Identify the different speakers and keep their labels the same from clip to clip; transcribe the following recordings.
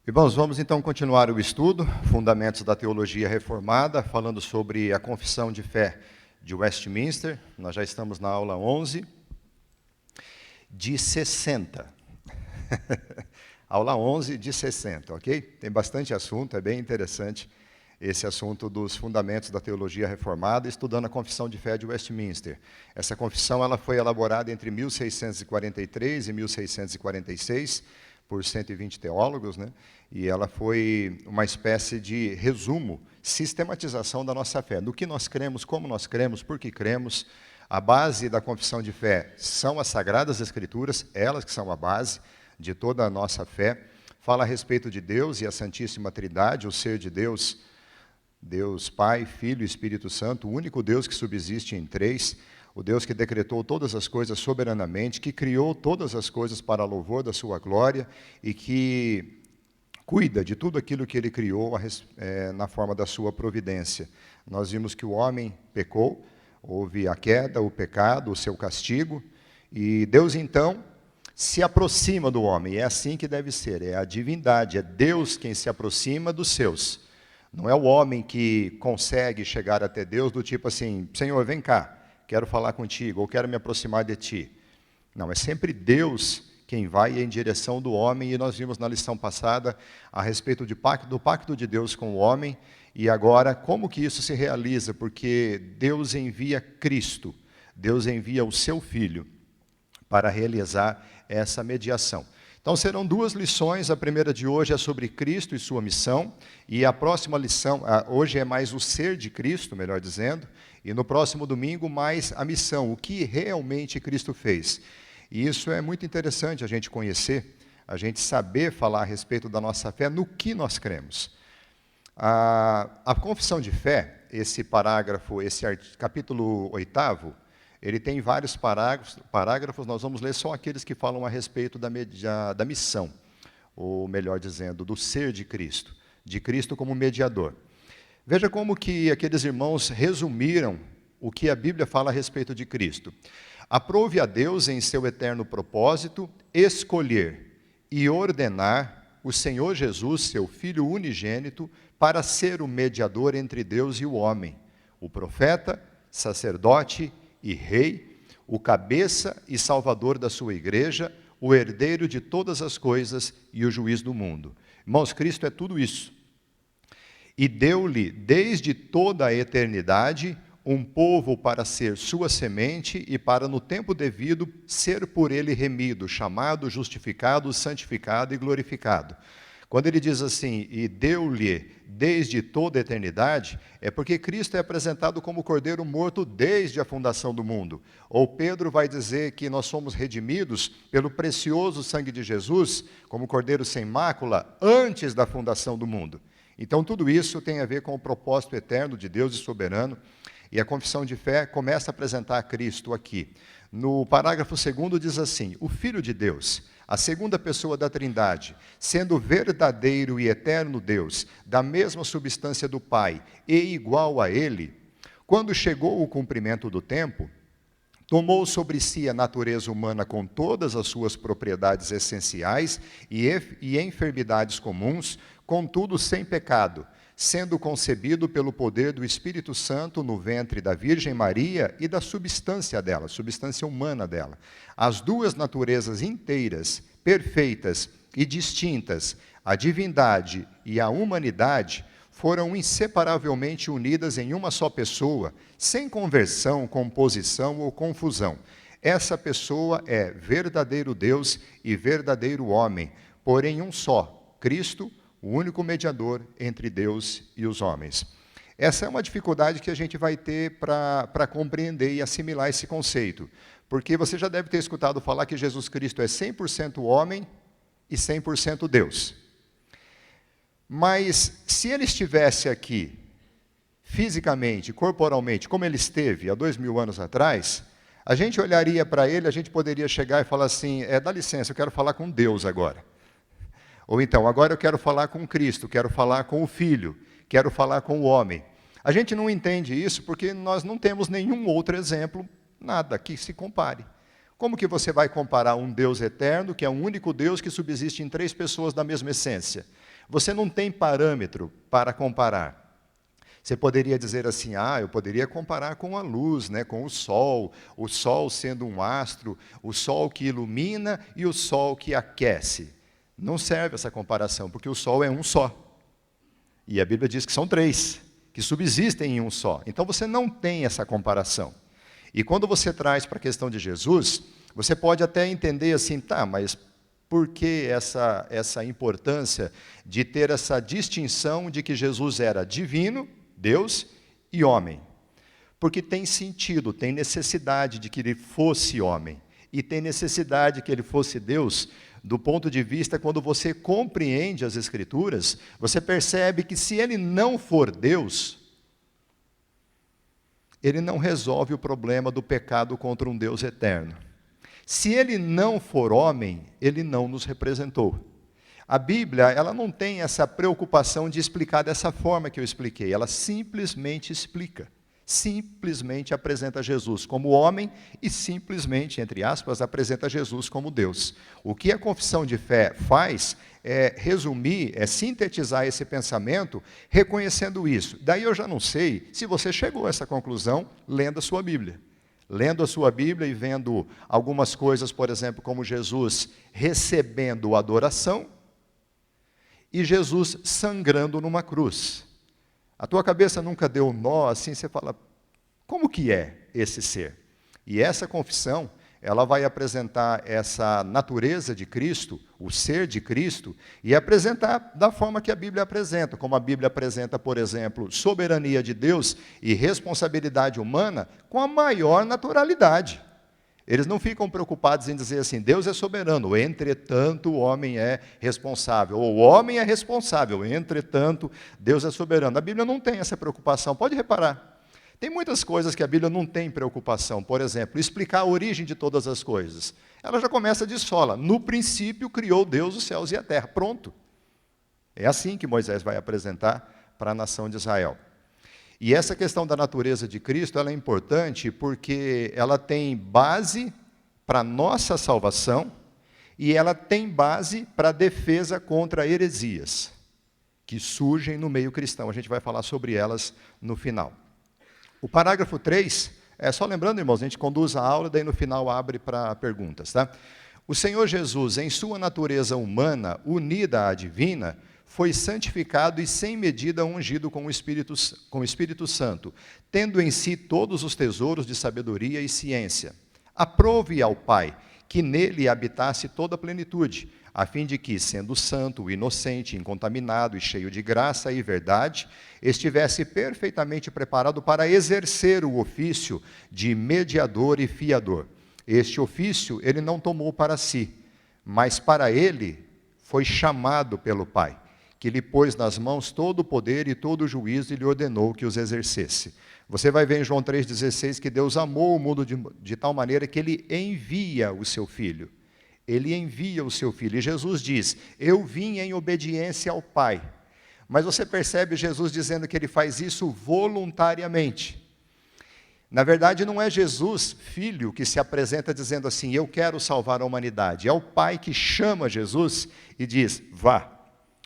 Speaker 1: Irmãos, vamos então continuar o estudo, Fundamentos da Teologia Reformada, falando sobre a Confissão de Fé de Westminster. Nós já estamos na aula 11 de 60. Aula 11 de 60, ok? Tem bastante assunto, é bem interessante esse assunto dos Fundamentos da Teologia Reformada, estudando a Confissão de Fé de Westminster. Essa confissão ela foi elaborada entre 1643 e 1646, por 120 teólogos, né? E ela foi uma espécie de resumo, sistematização da nossa fé. No que nós cremos, como nós cremos, por que cremos. A base da confissão de fé são as Sagradas Escrituras, elas que são a base de toda a nossa fé. Fala a respeito de Deus e a Santíssima Trindade, o ser de Deus, Deus Pai, Filho e Espírito Santo, o único Deus que subsiste em três, o Deus que decretou todas as coisas soberanamente, que criou todas as coisas para louvor da sua glória e que cuida de tudo aquilo que ele criou na forma da sua providência. Nós vimos que o homem pecou, houve a queda, o pecado, o seu castigo, e Deus então se aproxima do homem, é assim que deve ser, é a divindade, é Deus quem se aproxima dos seus. Não é o homem que consegue chegar até Deus do tipo assim, Senhor, vem cá, quero falar contigo, ou quero me aproximar de ti. Não, é sempre Deus quem vai em direção do homem, e nós vimos na lição passada a respeito do pacto de Deus com o homem, e agora como que isso se realiza, porque Deus envia Cristo, Deus envia o seu Filho para realizar essa mediação. Então serão duas lições, a primeira de hoje é sobre Cristo e sua missão, e a próxima lição, hoje é mais o ser de Cristo, melhor dizendo, e no próximo domingo mais a missão, o que realmente Cristo fez. E isso é muito interessante a gente conhecer, a gente saber falar a respeito da nossa fé, no que nós cremos. A confissão de fé, esse parágrafo, capítulo 8º, ele tem vários parágrafos, nós vamos ler só aqueles que falam a respeito da missão, ou melhor dizendo, do ser de Cristo como mediador. Veja como que aqueles irmãos resumiram o que a Bíblia fala a respeito de Cristo. Aprove a Deus, em seu eterno propósito, escolher e ordenar o Senhor Jesus, seu Filho unigênito, para ser o mediador entre Deus e o homem, o profeta, sacerdote e rei, o cabeça e salvador da sua igreja, o herdeiro de todas as coisas e o juiz do mundo. Irmãos, Cristo é tudo isso. E deu-lhe, desde toda a eternidade, um povo para ser sua semente e para, no tempo devido, ser por ele remido, chamado, justificado, santificado e glorificado. Quando ele diz assim, e deu-lhe desde toda a eternidade, é porque Cristo é apresentado como Cordeiro morto desde a fundação do mundo. Ou Pedro vai dizer que nós somos redimidos pelo precioso sangue de Jesus, como Cordeiro sem mácula, antes da fundação do mundo. Então tudo isso tem a ver com o propósito eterno de Deus e soberano, e a confissão de fé começa a apresentar a Cristo aqui. No parágrafo 2º diz assim, o Filho de Deus, a segunda pessoa da Trindade, sendo verdadeiro e eterno Deus, da mesma substância do Pai e igual a Ele, quando chegou o cumprimento do tempo, tomou sobre si a natureza humana com todas as suas propriedades essenciais e enfermidades comuns, contudo sem pecado, sendo concebido pelo poder do Espírito Santo no ventre da Virgem Maria e da substância dela, substância humana dela. As duas naturezas inteiras, perfeitas e distintas, a divindade e a humanidade, foram inseparavelmente unidas em uma só pessoa, sem conversão, composição ou confusão. Essa pessoa é verdadeiro Deus e verdadeiro homem, porém um só, Cristo, o único mediador entre Deus e os homens. Essa é uma dificuldade que a gente vai ter para compreender e assimilar esse conceito, porque você já deve ter escutado falar que Jesus Cristo é 100% homem e 100% Deus. Mas se ele estivesse aqui, fisicamente, corporalmente, como ele esteve há 2000 anos atrás, a gente olharia para ele, a gente poderia chegar e falar assim, dá licença, eu quero falar com Deus agora. Ou então, agora eu quero falar com Cristo, quero falar com o Filho, quero falar com o homem. A gente não entende isso porque nós não temos nenhum outro exemplo, nada que se compare. Como que você vai comparar um Deus eterno, que é um único Deus que subsiste em três pessoas da mesma essência? Você não tem parâmetro para comparar. Você poderia dizer assim, eu poderia comparar com a luz, né, com o Sol sendo um astro, o Sol que ilumina e o Sol que aquece. Não serve essa comparação, porque o Sol é um só. E a Bíblia diz que são três, que subsistem em um só. Então você não tem essa comparação. E quando você traz para a questão de Jesus, você pode até entender assim, mas por que essa importância de ter essa distinção de que Jesus era divino, Deus, e homem? Porque tem sentido, tem necessidade de que ele fosse homem, e tem necessidade que ele fosse Deus, do ponto de vista, quando você compreende as Escrituras, você percebe que se ele não for Deus, ele não resolve o problema do pecado contra um Deus eterno. Se ele não for homem, ele não nos representou. A Bíblia, ela não tem essa preocupação de explicar dessa forma que eu expliquei, ela simplesmente explica. Simplesmente apresenta Jesus como homem e simplesmente, entre aspas, apresenta Jesus como Deus. O que a confissão de fé faz é resumir, é sintetizar esse pensamento, reconhecendo isso. Daí eu já não sei se você chegou a essa conclusão lendo a sua Bíblia. Lendo a sua Bíblia e vendo algumas coisas, por exemplo, como Jesus recebendo adoração e Jesus sangrando numa cruz. A tua cabeça nunca deu um nó assim, você fala, como que é esse ser? E essa confissão, ela vai apresentar essa natureza de Cristo, o ser de Cristo, e apresentar da forma que a Bíblia apresenta, como a Bíblia apresenta, por exemplo, soberania de Deus e responsabilidade humana com a maior naturalidade. Eles não ficam preocupados em dizer assim, Deus é soberano, entretanto o homem é responsável, ou o homem é responsável, entretanto Deus é soberano. A Bíblia não tem essa preocupação, pode reparar. Tem muitas coisas que a Bíblia não tem preocupação, por exemplo, explicar a origem de todas as coisas. Ela já começa de sola, no princípio criou Deus os céus e a terra, pronto. É assim que Moisés vai apresentar para a nação de Israel. E essa questão da natureza de Cristo, ela é importante porque ela tem base para a nossa salvação e ela tem base para a defesa contra heresias que surgem no meio cristão. A gente vai falar sobre elas no final. O parágrafo 3, só lembrando, irmãos, a gente conduz a aula, daí no final abre para perguntas, tá? O Senhor Jesus, em sua natureza humana, unida à divina, foi santificado e sem medida ungido com o Espírito Santo, tendo em si todos os tesouros de sabedoria e ciência. Aprove ao Pai que nele habitasse toda a plenitude, a fim de que, sendo santo, inocente, incontaminado e cheio de graça e verdade, estivesse perfeitamente preparado para exercer o ofício de mediador e fiador. Este ofício ele não tomou para si, mas para ele foi chamado pelo Pai, que lhe pôs nas mãos todo o poder e todo o juízo e lhe ordenou que os exercesse. Você vai ver em João 3,16 que Deus amou o mundo de tal maneira que ele envia o seu Filho. Ele envia o seu Filho. E Jesus diz, eu vim em obediência ao Pai. Mas você percebe Jesus dizendo que ele faz isso voluntariamente. Na verdade, não é Jesus, Filho, que se apresenta dizendo assim, eu quero salvar a humanidade. É o Pai que chama Jesus e diz, vá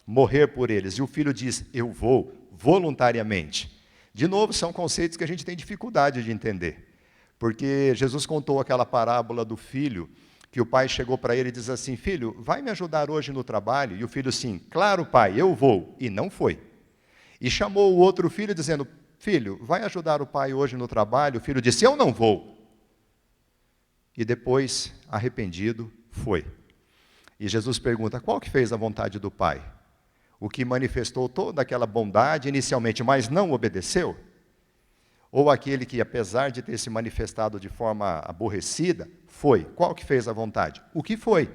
Speaker 1: morrer por eles. E o Filho diz, eu vou, voluntariamente. De novo, são conceitos que a gente tem dificuldade de entender. Porque Jesus contou aquela parábola do filho, que o pai chegou para ele e diz assim, filho, vai me ajudar hoje no trabalho? E o filho assim, claro pai, eu vou. E não foi. E chamou o outro filho dizendo, filho, vai ajudar o pai hoje no trabalho? O filho disse, eu não vou. E depois, arrependido, foi. E Jesus pergunta, qual que fez a vontade do pai? O que manifestou toda aquela bondade inicialmente, mas não obedeceu? Ou aquele que, apesar de ter se manifestado de forma aborrecida, foi? Qual que fez a vontade? O que foi?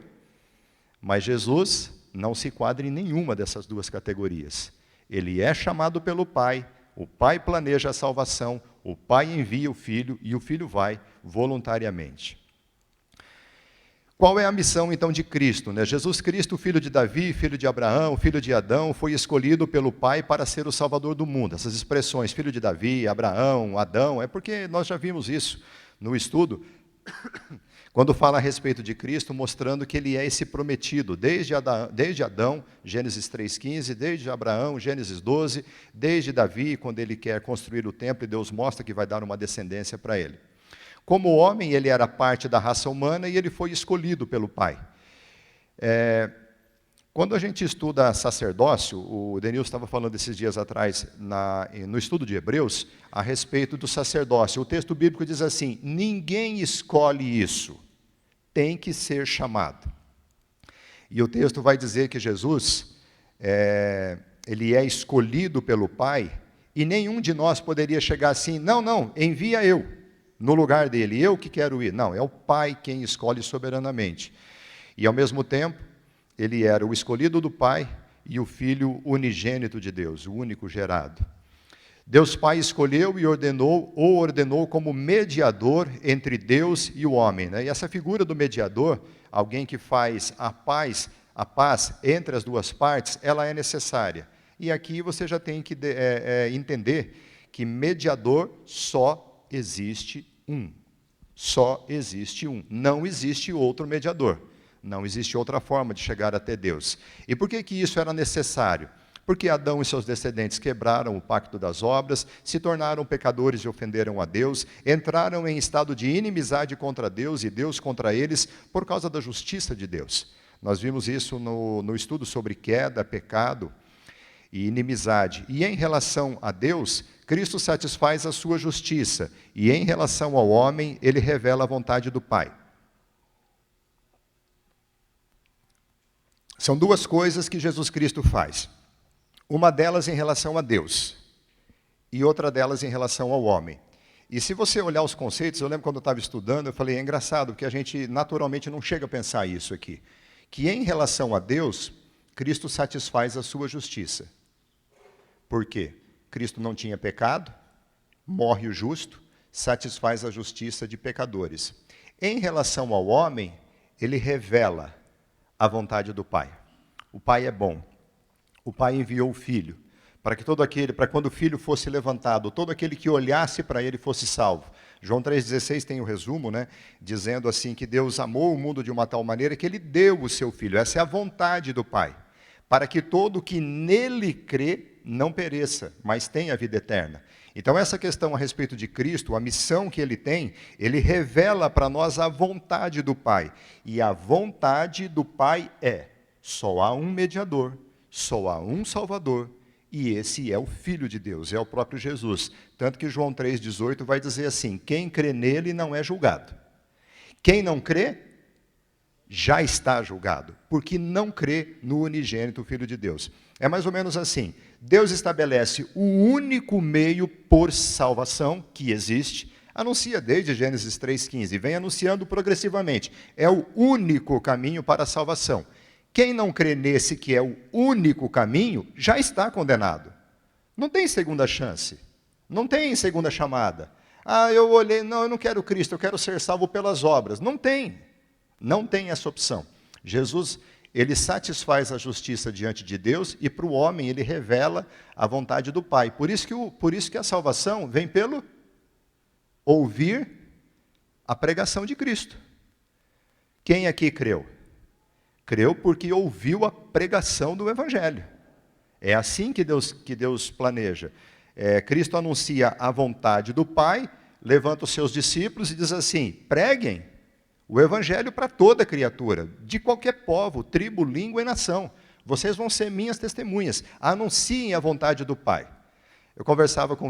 Speaker 1: Mas Jesus não se enquadra em nenhuma dessas duas categorias. Ele é chamado pelo Pai, o Pai planeja a salvação, o Pai envia o Filho e o Filho vai voluntariamente. Qual é a missão, então, de Cristo? Jesus Cristo, filho de Davi, filho de Abraão, filho de Adão, foi escolhido pelo Pai para ser o Salvador do mundo. Essas expressões, filho de Davi, Abraão, Adão, é porque nós já vimos isso no estudo. Quando fala a respeito de Cristo, mostrando que ele é esse prometido, desde Adão, Gênesis 3,15, desde Abraão, Gênesis 12, desde Davi, quando ele quer construir o templo, e Deus mostra que vai dar uma descendência para ele. Como homem, ele era parte da raça humana e ele foi escolhido pelo Pai. Quando a gente estuda sacerdócio, o Denilson estava falando esses dias atrás, no estudo de Hebreus, a respeito do sacerdócio. O texto bíblico diz assim: ninguém escolhe isso, tem que ser chamado. E o texto vai dizer que Jesus, ele é escolhido pelo Pai, e nenhum de nós poderia chegar assim: não, envia eu, no lugar dele, eu que quero ir. Não, é o Pai quem escolhe soberanamente. E ao mesmo tempo, ele era o escolhido do Pai e o Filho unigênito de Deus, o único gerado. Deus Pai escolheu e ordenou como mediador entre Deus e o homem. Né? E essa figura do mediador, alguém que faz a paz entre as duas partes, ela é necessária. E aqui você já tem que entender que mediador só existe um. Só existe um. Não existe outro mediador. Não existe outra forma de chegar até Deus. E por que isso era necessário? Porque Adão e seus descendentes quebraram o pacto das obras, se tornaram pecadores e ofenderam a Deus, entraram em estado de inimizade contra Deus e Deus contra eles por causa da justiça de Deus. Nós vimos isso no estudo sobre queda, pecado e inimizade. E em relação a Deus, Cristo satisfaz a sua justiça. E em relação ao homem, ele revela a vontade do Pai. São duas coisas que Jesus Cristo faz. Uma delas em relação a Deus e outra delas em relação ao homem. E se você olhar os conceitos, eu lembro quando eu estava estudando, eu falei, é engraçado, porque a gente naturalmente não chega a pensar isso aqui. Que em relação a Deus, Cristo satisfaz a sua justiça. Por quê? Cristo não tinha pecado, morre o justo, satisfaz a justiça de pecadores. Em relação ao homem, ele revela a vontade do Pai. O Pai é bom. O Pai enviou o Filho, para quando o Filho fosse levantado, todo aquele que olhasse para ele fosse salvo. João 3,16 tem o resumo, né, dizendo assim que Deus amou o mundo de uma tal maneira que ele deu o seu Filho. Essa é a vontade do Pai, para que todo que nele crê não pereça, mas tenha a vida eterna. Então essa questão a respeito de Cristo, a missão que ele tem, ele revela para nós a vontade do Pai. E a vontade do Pai só há um mediador, só há um Salvador, e esse é o Filho de Deus, é o próprio Jesus. Tanto que João 3,18 vai dizer assim: quem crê nele não é julgado. Quem não crê, já está julgado, porque não crê no unigênito Filho de Deus. É mais ou menos assim: Deus estabelece o único meio por salvação que existe, anuncia desde Gênesis 3,15, vem anunciando progressivamente. É o único caminho para a salvação. Quem não crê nesse que é o único caminho, já está condenado. Não tem segunda chance, não tem segunda chamada. Eu olhei, não, eu não quero Cristo, eu quero ser salvo pelas obras. Não tem essa opção. Jesus, ele satisfaz a justiça diante de Deus e para o homem ele revela a vontade do Pai. Por isso que a salvação vem pelo ouvir a pregação de Cristo. Quem aqui creu? Creu porque ouviu a pregação do Evangelho. É assim que Deus planeja. Cristo anuncia a vontade do Pai, levanta os seus discípulos e diz assim: preguem o Evangelho para toda criatura, de qualquer povo, tribo, língua e nação. Vocês vão ser minhas testemunhas. Anunciem a vontade do Pai. Eu conversava com o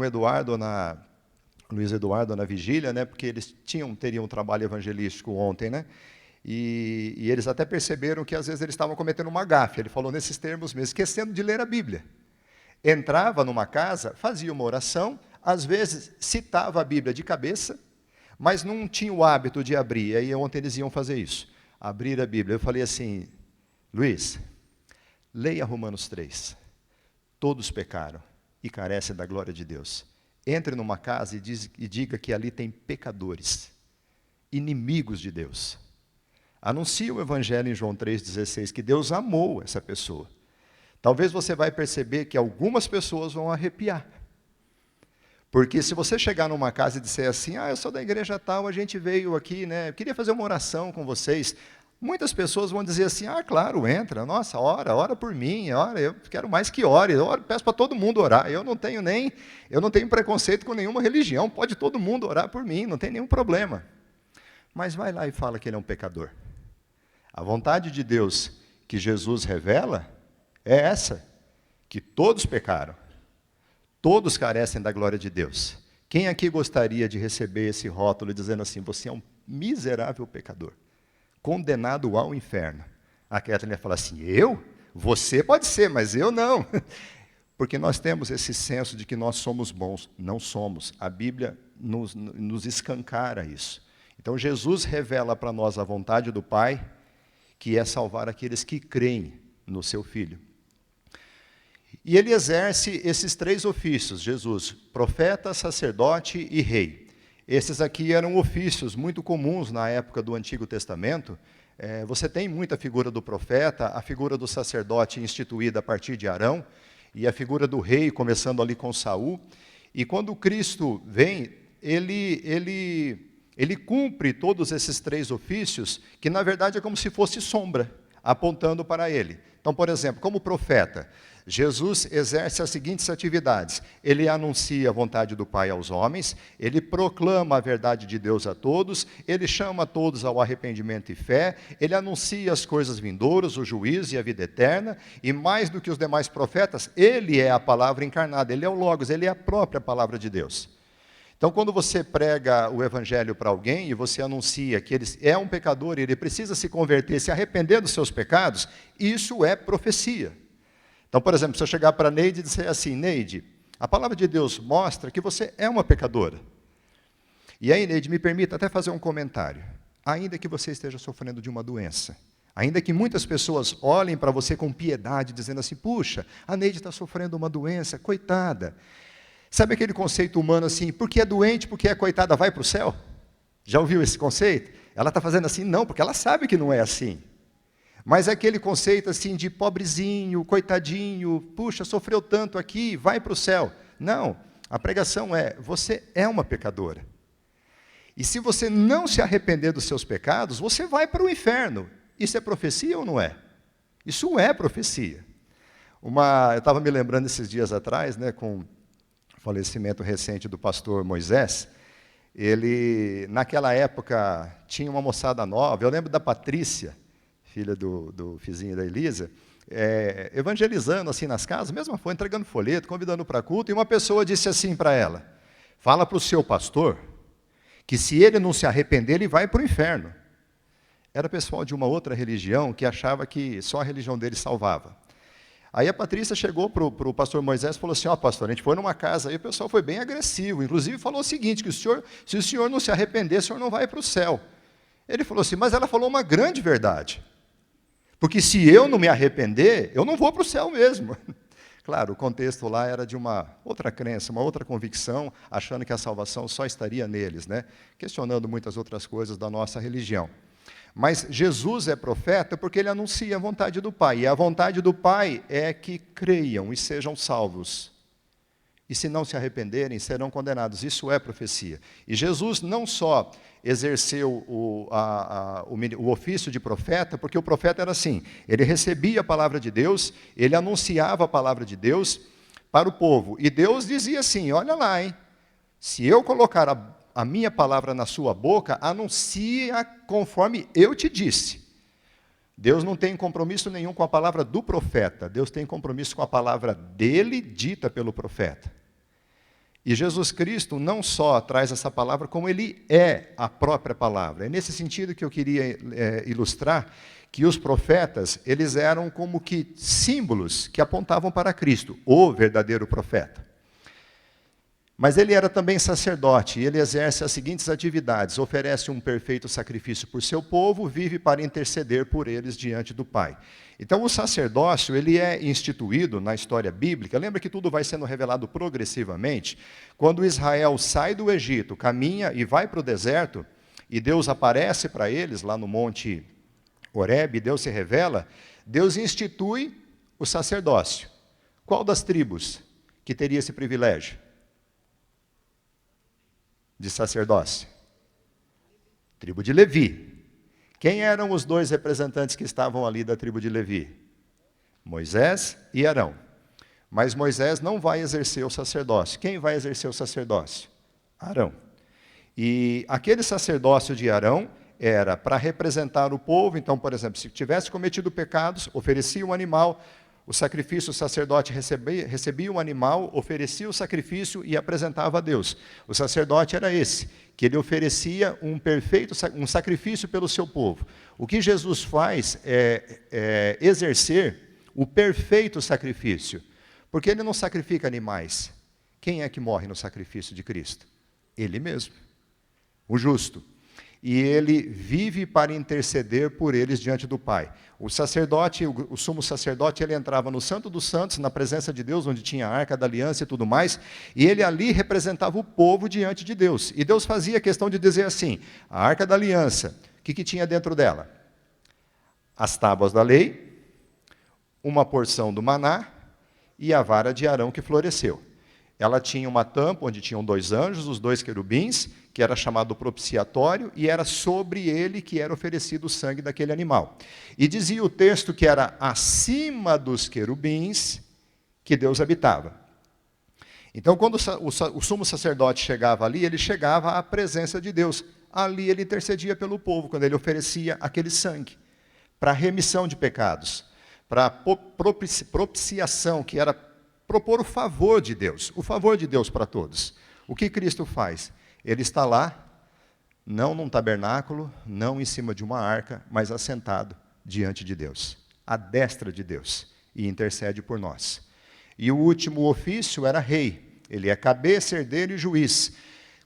Speaker 1: Luiz Eduardo na vigília, né, porque eles teriam um trabalho evangelístico ontem, né? E eles até perceberam que às vezes eles estavam cometendo uma gafe. Ele falou nesses termos mesmo, esquecendo de ler a Bíblia. Entrava numa casa, fazia uma oração, às vezes citava a Bíblia de cabeça, mas não tinha o hábito de abrir. Aí ontem eles iam fazer isso, abrir a Bíblia. Eu falei assim: Luiz, leia Romanos 3. Todos pecaram e carecem da glória de Deus. Entre numa casa e diga que ali tem pecadores, inimigos de Deus. Anuncia o Evangelho em João 3,16, que Deus amou essa pessoa. Talvez você vai perceber que algumas pessoas vão arrepiar. Porque se você chegar numa casa e disser assim, eu sou da igreja tal, a gente veio aqui, né, eu queria fazer uma oração com vocês. Muitas pessoas vão dizer assim, claro, entra, nossa, ora por mim, ora, eu quero mais que ore, eu peço para todo mundo orar, eu não tenho preconceito com nenhuma religião, pode todo mundo orar por mim, não tem nenhum problema. Mas vai lá e fala que ele é um pecador. A vontade de Deus que Jesus revela é essa, que todos pecaram. Todos carecem da glória de Deus. Quem aqui gostaria de receber esse rótulo dizendo assim, você é um miserável pecador, condenado ao inferno? A Kathleen ia falar assim, eu? Você pode ser, mas eu não. Porque nós temos esse senso de que nós somos bons. Não somos. A Bíblia nos escancara isso. Então Jesus revela para nós a vontade do Pai, que é salvar aqueles que creem no seu Filho. E ele exerce esses 3 ofícios, Jesus, profeta, sacerdote e rei. Esses aqui eram ofícios muito comuns na época do Antigo Testamento. Você tem muita figura do profeta, a figura do sacerdote instituída a partir de Arão, e a figura do rei começando ali com Saul. E quando Cristo vem, ele cumpre todos esses 3 ofícios, que na verdade é como se fosse sombra, apontando para ele. Então, por exemplo, como profeta, Jesus exerce as seguintes atividades. Ele anuncia a vontade do Pai aos homens, ele proclama a verdade de Deus a todos, ele chama todos ao arrependimento e fé, ele anuncia as coisas vindouras, o juízo e a vida eterna, e mais do que os demais profetas, ele é a palavra encarnada, ele é o Logos, ele é a própria palavra de Deus. Então, quando você prega o evangelho para alguém e você anuncia que ele é um pecador e ele precisa se converter, se arrepender dos seus pecados, isso é profecia. Então, por exemplo, se eu chegar para a Neide e dizer assim, Neide, a palavra de Deus mostra que você é uma pecadora. E aí, Neide, me permita até fazer um comentário. Ainda que você esteja sofrendo de uma doença, ainda que muitas pessoas olhem para você com piedade, dizendo assim, puxa, a Neide está sofrendo uma doença, coitada. Sabe aquele conceito humano assim, porque é doente, porque é coitada, vai para o céu? Já ouviu esse conceito? Ela está fazendo assim? Não, porque ela sabe que não é assim. Mas é aquele conceito assim de pobrezinho, coitadinho, puxa, sofreu tanto aqui, vai para o céu. Não, a pregação é, você é uma pecadora. E se você não se arrepender dos seus pecados, você vai para o inferno. Isso é profecia ou não é? Isso é profecia. Eu estava me lembrando esses dias atrás, né, com o falecimento recente do pastor Moisés, ele, naquela época, tinha uma moçada nova, eu lembro da Patrícia, filha do Fizinho da Elisa, evangelizando assim nas casas, mesma foi, entregando folheto, convidando para culto, e uma pessoa disse assim para ela, fala para o seu pastor, que se ele não se arrepender, ele vai para o inferno. Era pessoal de uma outra religião que achava que só a religião dele salvava. Aí a Patrícia chegou para o pastor Moisés e falou assim, pastor, a gente foi numa casa aí, o pessoal foi bem agressivo, inclusive falou o seguinte, que se o senhor não se arrepender, o senhor não vai para o céu. Ele falou assim, mas ela falou uma grande verdade, porque se eu não me arrepender, eu não vou para o céu mesmo. Claro, o contexto lá era de uma outra crença, uma outra convicção, achando que a salvação só estaria neles, né? Questionando muitas outras coisas da nossa religião. Mas Jesus é profeta porque ele anuncia a vontade do Pai. E a vontade do Pai é que creiam e sejam salvos. E se não se arrependerem, serão condenados. Isso é profecia. E Jesus não só exerceu o ofício de profeta, porque o profeta era assim, ele recebia a palavra de Deus, ele anunciava a palavra de Deus para o povo. E Deus dizia assim, olha lá, hein, se eu colocar a minha palavra na sua boca, anuncia conforme eu te disse. Deus não tem compromisso nenhum com a palavra do profeta, Deus tem compromisso com a palavra dele, dita pelo profeta. E Jesus Cristo não só traz essa palavra, como ele é a própria palavra. É nesse sentido que eu queria ilustrar que os profetas, eles eram como que símbolos que apontavam para Cristo, o verdadeiro profeta. Mas ele era também sacerdote, e ele exerce as seguintes atividades, oferece um perfeito sacrifício por seu povo, vive para interceder por eles diante do Pai. Então o sacerdócio, ele é instituído na história bíblica, lembra que tudo vai sendo revelado progressivamente, quando Israel sai do Egito, caminha e vai para o deserto, e Deus aparece para eles lá no monte Horebe, Deus se revela, Deus institui o sacerdócio. Qual das tribos que teria esse privilégio? de sacerdócio? Tribo de Levi. Quem eram os dois representantes que estavam ali da tribo de Levi? Moisés e Arão. Mas Moisés não vai exercer o sacerdócio. Quem vai exercer o sacerdócio? Arão. E aquele sacerdócio de Arão era para representar o povo. Então, por exemplo, se tivesse cometido pecados, oferecia um animal, o sacrifício, o sacerdote recebia um animal, oferecia o sacrifício e apresentava a Deus. O sacerdote era esse, que ele oferecia um sacrifício pelo seu povo. O que Jesus faz é exercer o perfeito sacrifício, porque ele não sacrifica animais. Quem é que morre no sacrifício de Cristo? Ele mesmo, o justo. E ele vive para interceder por eles diante do Pai. O sacerdote, o sumo sacerdote, ele entrava no Santo dos Santos, na presença de Deus, onde tinha a Arca da Aliança e tudo mais, e ele ali representava o povo diante de Deus. E Deus fazia questão de dizer assim, a Arca da Aliança, o que tinha dentro dela? As tábuas da lei, uma porção do maná e a vara de Arão que floresceu. Ela tinha uma tampa onde tinham 2 anjos, os 2 querubins, que era chamado propiciatório, e era sobre ele que era oferecido o sangue daquele animal. E dizia o texto que era acima dos querubins que Deus habitava. Então, quando o sumo sacerdote chegava ali, ele chegava à presença de Deus. Ali ele intercedia pelo povo, quando ele oferecia aquele sangue, para remissão de pecados, para propiciação, que era propor o favor de Deus para todos. O que Cristo faz? Ele está lá, não num tabernáculo, não em cima de uma arca, mas assentado diante de Deus, à destra de Deus, e intercede por nós. E o último ofício era rei, ele é cabeça, herdeiro e juiz.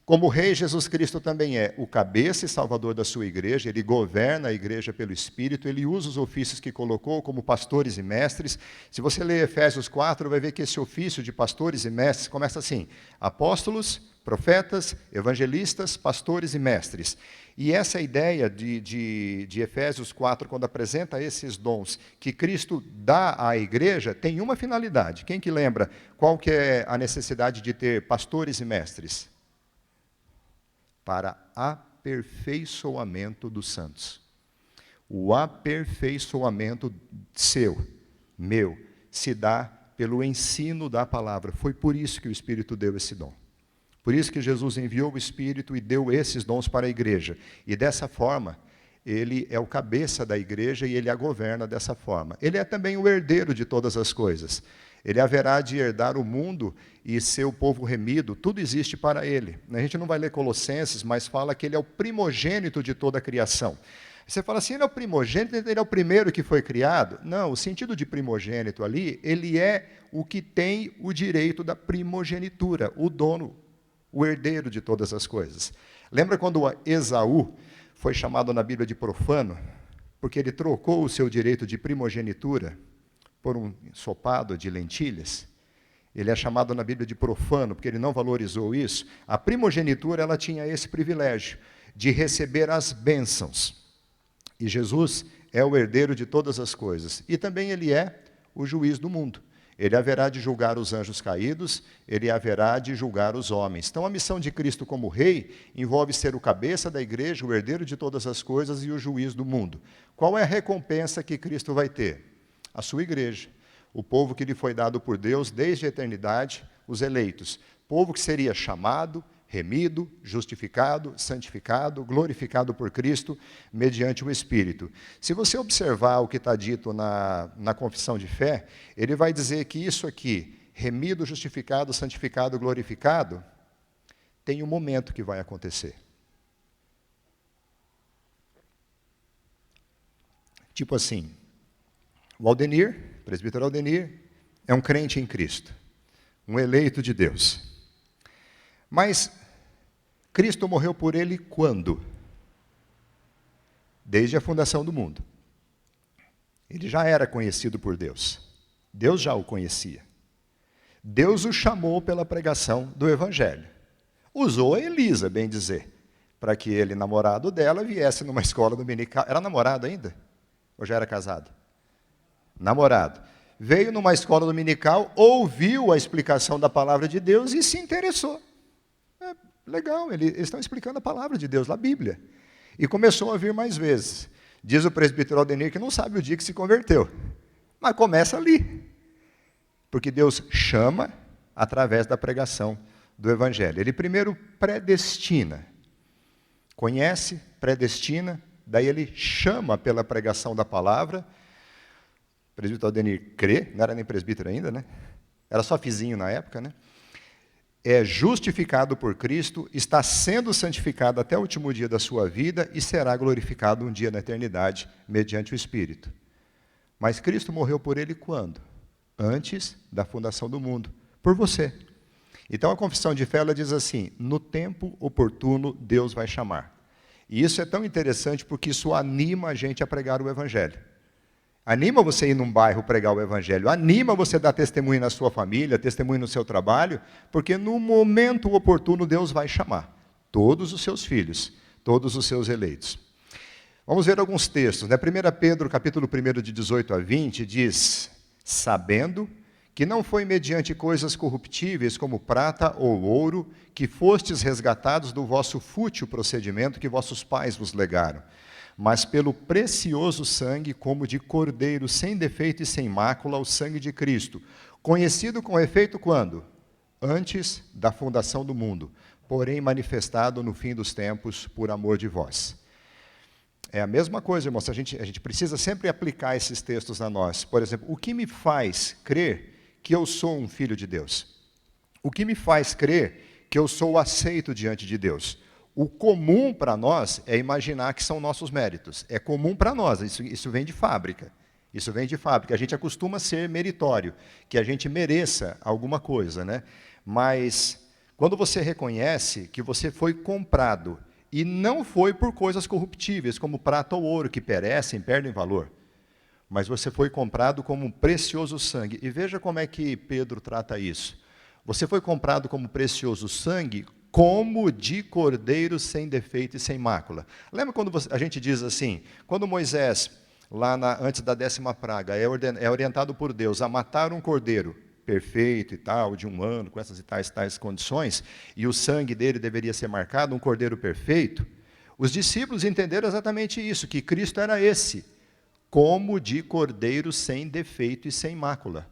Speaker 1: Como rei, Jesus Cristo também é o cabeça e salvador da sua igreja, ele governa a igreja pelo Espírito, ele usa os ofícios que colocou como pastores e mestres. Se você ler Efésios 4, vai ver que esse ofício de pastores e mestres começa assim, apóstolos, profetas, evangelistas, pastores e mestres. E essa ideia de Efésios 4, quando apresenta esses dons que Cristo dá à igreja, tem uma finalidade. Quem que lembra qual que é a necessidade de ter pastores e mestres? Para aperfeiçoamento dos santos. O aperfeiçoamento seu, meu, se dá pelo ensino da palavra. Foi por isso que o Espírito deu esse dom. Por isso que Jesus enviou o Espírito e deu esses dons para a igreja. E dessa forma, ele é o cabeça da igreja e ele a governa dessa forma. Ele é também o herdeiro de todas as coisas. Ele haverá de herdar o mundo e ser o povo remido, tudo existe para ele. A gente não vai ler Colossenses, mas fala que ele é o primogênito de toda a criação. Você fala assim, ele é o primogênito, ele é o primeiro que foi criado? Não, o sentido de primogênito ali, ele é o que tem o direito da primogenitura, o dono, o herdeiro de todas as coisas. Lembra quando Esaú foi chamado na Bíblia de profano? Porque ele trocou o seu direito de primogenitura por um ensopado de lentilhas? Ele é chamado na Bíblia de profano, porque ele não valorizou isso. A primogenitura, ela tinha esse privilégio de receber as bênçãos. E Jesus é o herdeiro de todas as coisas. E também ele é o juiz do mundo. Ele haverá de julgar os anjos caídos, ele haverá de julgar os homens. Então, a missão de Cristo como rei envolve ser o cabeça da igreja, o herdeiro de todas as coisas e o juiz do mundo. Qual é a recompensa que Cristo vai ter? A sua igreja. O povo que lhe foi dado por Deus desde a eternidade, os eleitos. Povo que seria chamado, remido, justificado, santificado, glorificado por Cristo, mediante o Espírito. Se você observar o que está dito na confissão de fé, ele vai dizer que isso aqui, remido, justificado, santificado, glorificado, tem um momento que vai acontecer. Tipo assim, o Aldenir, presbítero Aldenir, é um crente em Cristo, um eleito de Deus. Mas Cristo morreu por ele quando? Desde a fundação do mundo. Ele já era conhecido por Deus. Deus já o conhecia. Deus o chamou pela pregação do Evangelho. Usou a Elisa, bem dizer, para que ele, namorado dela, viesse numa escola dominical. Era namorado ainda? Ou já era casado? Namorado. Veio numa escola dominical, ouviu a explicação da palavra de Deus e se interessou. Legal, eles estão explicando a palavra de Deus, a Bíblia. E começou a vir mais vezes. Diz o presbítero Aldenir que não sabe o dia que se converteu. Mas começa ali. Porque Deus chama através da pregação do Evangelho. Ele primeiro predestina. Conhece, predestina, daí ele chama pela pregação da palavra. O presbítero Aldenir crê, não era nem presbítero ainda, né? Era só fizinho na época, né? É justificado por Cristo, está sendo santificado até o último dia da sua vida e será glorificado um dia na eternidade, mediante o Espírito. Mas Cristo morreu por ele quando? Antes da fundação do mundo, por você. Então a confissão de fé ela diz assim, no tempo oportuno Deus vai chamar. E isso é tão interessante porque isso anima a gente a pregar o Evangelho. Anima você ir num bairro pregar o Evangelho, anima você dar testemunho na sua família, testemunho no seu trabalho, porque no momento oportuno Deus vai chamar todos os seus filhos, todos os seus eleitos. Vamos ver alguns textos, né? 1 Pedro, capítulo 1, de 18 a 20, diz, sabendo que não foi mediante coisas corruptíveis como prata ou ouro, que fostes resgatados do vosso fútil procedimento que vossos pais vos legaram, mas pelo precioso sangue, como de cordeiro, sem defeito e sem mácula, o sangue de Cristo, conhecido com efeito quando? Antes da fundação do mundo, porém manifestado no fim dos tempos por amor de vós. É a mesma coisa, irmãos, a gente precisa sempre aplicar esses textos a nós. Por exemplo, o que me faz crer que eu sou um filho de Deus? O que me faz crer que eu sou aceito diante de Deus? O comum para nós é imaginar que são nossos méritos. É comum para nós, isso vem de fábrica. Isso vem de fábrica. A gente acostuma ser meritório, que a gente mereça alguma coisa, né? Mas quando você reconhece que você foi comprado, e não foi por coisas corruptíveis, como prata ou ouro, que perecem, perdem valor, mas você foi comprado como um precioso sangue. E veja como é que Pedro trata isso. Você foi comprado como precioso sangue, como de cordeiro sem defeito e sem mácula. Lembra quando a gente diz assim, quando Moisés, antes da 10ª praga, é orientado por Deus a matar um cordeiro perfeito e tal, de 1 ano, com essas e tais condições, e o sangue dele deveria ser marcado, um cordeiro perfeito, os discípulos entenderam exatamente isso, que Cristo era esse, como de cordeiro sem defeito e sem mácula.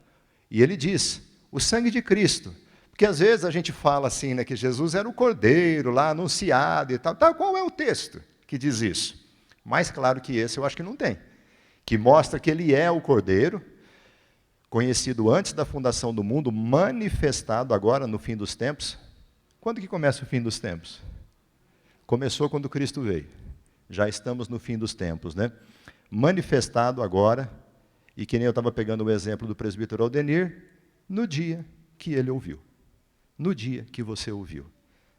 Speaker 1: E ele diz, o sangue de Cristo. Porque às vezes a gente fala assim, né, que Jesus era o cordeiro lá anunciado e tal. Qual é o texto que diz isso? Mais claro que esse eu acho que não tem. Que mostra que ele é o cordeiro, conhecido antes da fundação do mundo, manifestado agora no fim dos tempos. Quando que começa o fim dos tempos? Começou quando Cristo veio. Já estamos no fim dos tempos, né? Manifestado agora, e que nem eu estava pegando o exemplo do presbítero Aldenir, no dia que ele ouviu. No dia que você ouviu,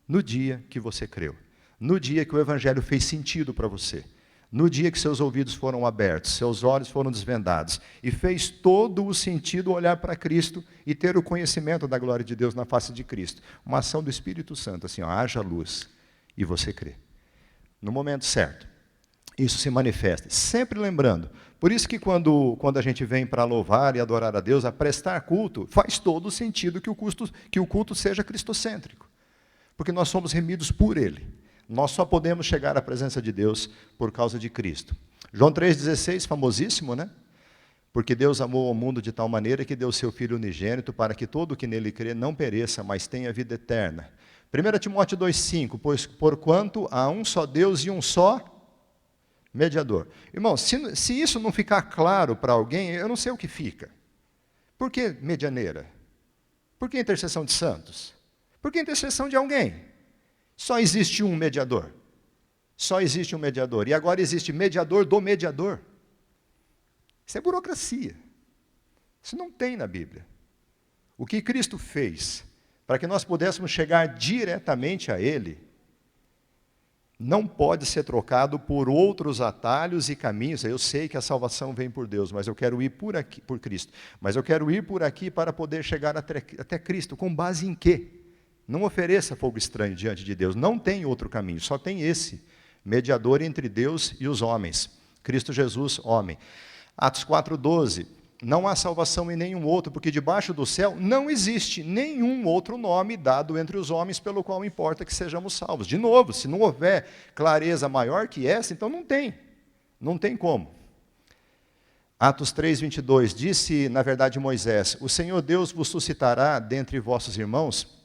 Speaker 1: no dia que você creu, no dia que o Evangelho fez sentido para você, no dia que seus ouvidos foram abertos, seus olhos foram desvendados, e fez todo o sentido olhar para Cristo e ter o conhecimento da glória de Deus na face de Cristo. Uma ação do Espírito Santo, assim, ó, haja luz, e você crê. No momento certo, isso se manifesta. Sempre lembrando, por isso que quando a gente vem para louvar e adorar a Deus, a prestar culto, faz todo o sentido que o culto seja cristocêntrico. Porque nós somos remidos por Ele. Nós só podemos chegar à presença de Deus por causa de Cristo. João 3,16, famosíssimo, né? Porque Deus amou o mundo de tal maneira que deu seu Filho unigênito para que todo o que nele crê não pereça, mas tenha vida eterna. 1 Timóteo 2,5, pois porquanto há um só Deus e um só mediador. Irmão, se isso não ficar claro para alguém, eu não sei o que fica. Por que medianeira? Por que intercessão de santos? Por que intercessão de alguém? Só existe um mediador. Só existe um mediador. E agora existe mediador do mediador. Isso é burocracia. Isso não tem na Bíblia. O que Cristo fez para que nós pudéssemos chegar diretamente a Ele, não pode ser trocado por outros atalhos e caminhos. Eu sei que a salvação vem por Deus, mas eu quero ir por aqui, por Cristo. Mas eu quero ir por aqui para poder chegar até Cristo. Com base em quê? Não ofereça fogo estranho diante de Deus. Não tem outro caminho, só tem esse. Mediador entre Deus e os homens. Cristo Jesus, homem. Atos 4,12. não há salvação em nenhum outro, porque debaixo do céu não existe nenhum outro nome dado entre os homens pelo qual importa que sejamos salvos. De novo, se não houver clareza maior que essa, então não tem como. Atos 3, 22, disse, na verdade, Moisés: o Senhor Deus vos suscitará dentre vossos irmãos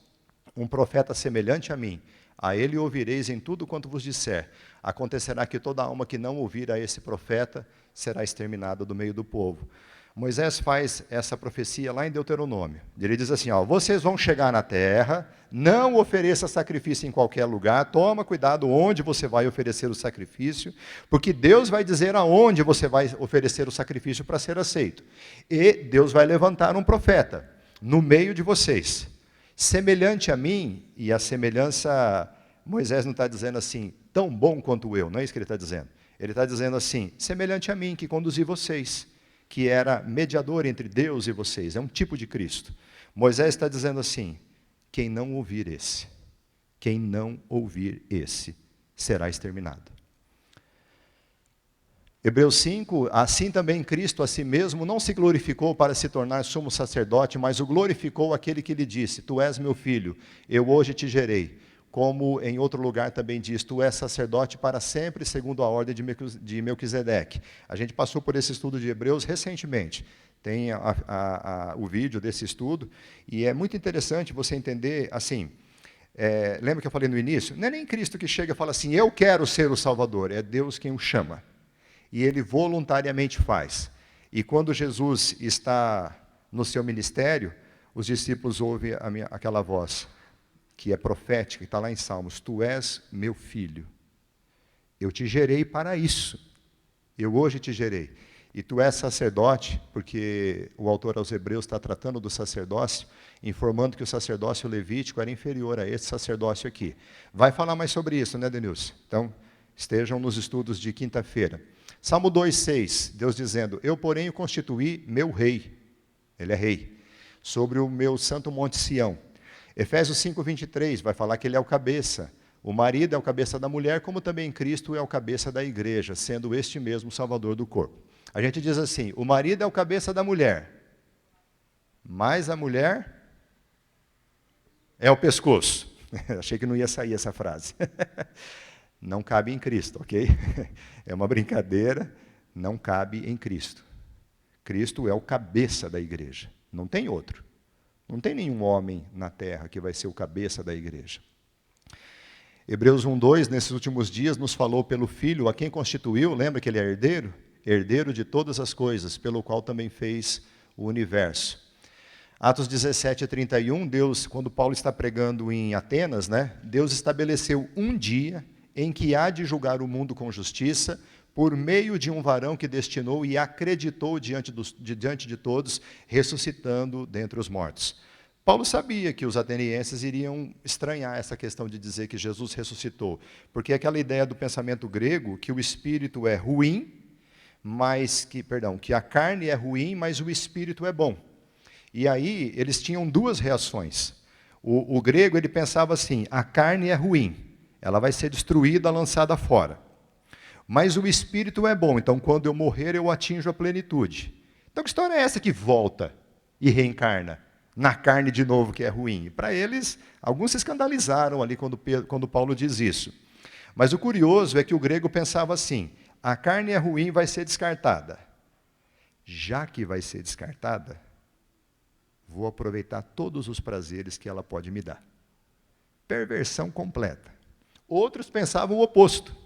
Speaker 1: um profeta semelhante a mim. A ele ouvireis em tudo quanto vos disser. Acontecerá que toda alma que não ouvir a esse profeta será exterminada do meio do povo. Moisés faz essa profecia lá em Deuteronômio. Ele diz assim, vocês vão chegar na terra, não ofereça sacrifício em qualquer lugar, toma cuidado onde você vai oferecer o sacrifício, porque Deus vai dizer aonde você vai oferecer o sacrifício para ser aceito. E Deus vai levantar um profeta no meio de vocês, semelhante a mim, e a semelhança, Moisés não está dizendo assim, tão bom quanto eu, não é isso que ele está dizendo. Ele está dizendo assim, semelhante a mim, que conduzi vocês, que era mediador entre Deus e vocês, é um tipo de Cristo. Moisés está dizendo assim, quem não ouvir esse, será exterminado. Hebreus 5, assim também Cristo a si mesmo não se glorificou para se tornar sumo sacerdote, mas o glorificou aquele que lhe disse, tu és meu filho, eu hoje te gerei. Como em outro lugar também diz, tu és sacerdote para sempre, segundo a ordem de Melquisedeque. A gente passou por esse estudo de Hebreus recentemente. Tem o vídeo desse estudo, e é muito interessante você entender, assim, lembra que eu falei no início? Não é nem Cristo que chega e fala assim, eu quero ser o Salvador, é Deus quem o chama. E ele voluntariamente faz. E quando Jesus está no seu ministério, os discípulos ouvem aquela voz, que é profética, que está lá em Salmos, tu és meu filho, eu te gerei para isso, eu hoje te gerei, e tu és sacerdote, porque o autor aos Hebreus está tratando do sacerdócio, informando que o sacerdócio levítico era inferior a esse sacerdócio aqui. Vai falar mais sobre isso, né, Denilson? Então, estejam nos estudos de quinta-feira. Salmo 2,6, Deus dizendo, eu porém o constituí meu rei, ele é rei, sobre o meu santo monte Sião. Efésios 5:23 vai falar que ele é o cabeça. O marido é o cabeça da mulher, como também Cristo é o cabeça da igreja, sendo este mesmo o salvador do corpo. A gente diz assim, o marido é o cabeça da mulher, mas a mulher é o pescoço. Achei que não ia sair essa frase. Não cabe em Cristo, ok? É uma brincadeira, não cabe em Cristo. Cristo é o cabeça da igreja, não tem outro. Não tem nenhum homem na terra que vai ser o cabeça da igreja. Hebreus 1:2, nesses últimos dias, nos falou pelo Filho, a quem constituiu, lembra que ele é herdeiro? Herdeiro de todas as coisas, pelo qual também fez o universo. Atos 17:31, Deus, quando Paulo está pregando em Atenas, Deus estabeleceu um dia em que há de julgar o mundo com justiça, por meio de um varão que destinou e acreditou diante de todos, ressuscitando dentre os mortos. Paulo sabia que os atenienses iriam estranhar essa questão de dizer que Jesus ressuscitou, porque aquela ideia do pensamento grego, que o espírito é ruim, que a carne é ruim, mas o espírito é bom. E aí eles tinham duas reações. O grego ele pensava assim, a carne é ruim, ela vai ser destruída, lançada fora. Mas o espírito é bom, então quando eu morrer eu atinjo a plenitude. Então que história é essa que volta e reencarna na carne de novo que é ruim? Para eles, alguns se escandalizaram ali quando Paulo diz isso. Mas o curioso é que o grego pensava assim, a carne é ruim, vai ser descartada. Já que vai ser descartada, vou aproveitar todos os prazeres que ela pode me dar. Perversão completa. Outros pensavam o oposto.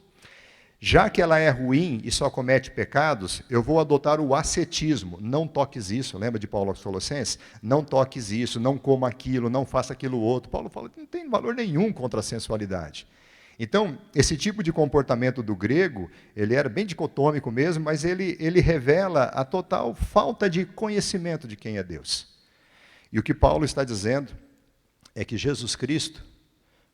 Speaker 1: Já que ela é ruim e só comete pecados, eu vou adotar o ascetismo. Não toques isso, lembra de Paulo aos Colossenses? Não toques isso, não coma aquilo, não faça aquilo outro. Paulo fala que não tem valor nenhum contra a sensualidade. Então, esse tipo de comportamento do grego, ele era bem dicotômico mesmo, mas ele revela a total falta de conhecimento de quem é Deus. E o que Paulo está dizendo é que Jesus Cristo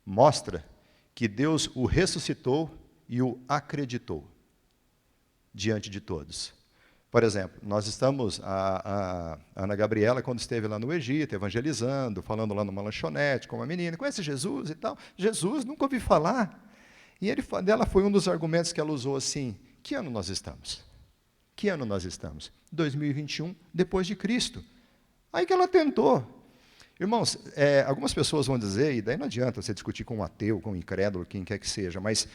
Speaker 1: mostra que Deus o ressuscitou e o acreditou diante de todos. Por exemplo, nós estamos, a Ana Gabriela, quando esteve lá no Egito, evangelizando, falando lá numa lanchonete com uma menina, conhece Jesus e tal? Jesus, nunca ouvi falar. E dela foi um dos argumentos que ela usou assim, que ano nós estamos? Que ano nós estamos? 2021, depois de Cristo. Aí que ela tentou. Irmãos, algumas pessoas vão dizer, e daí não adianta você discutir com um ateu, com um incrédulo, quem quer que seja, mas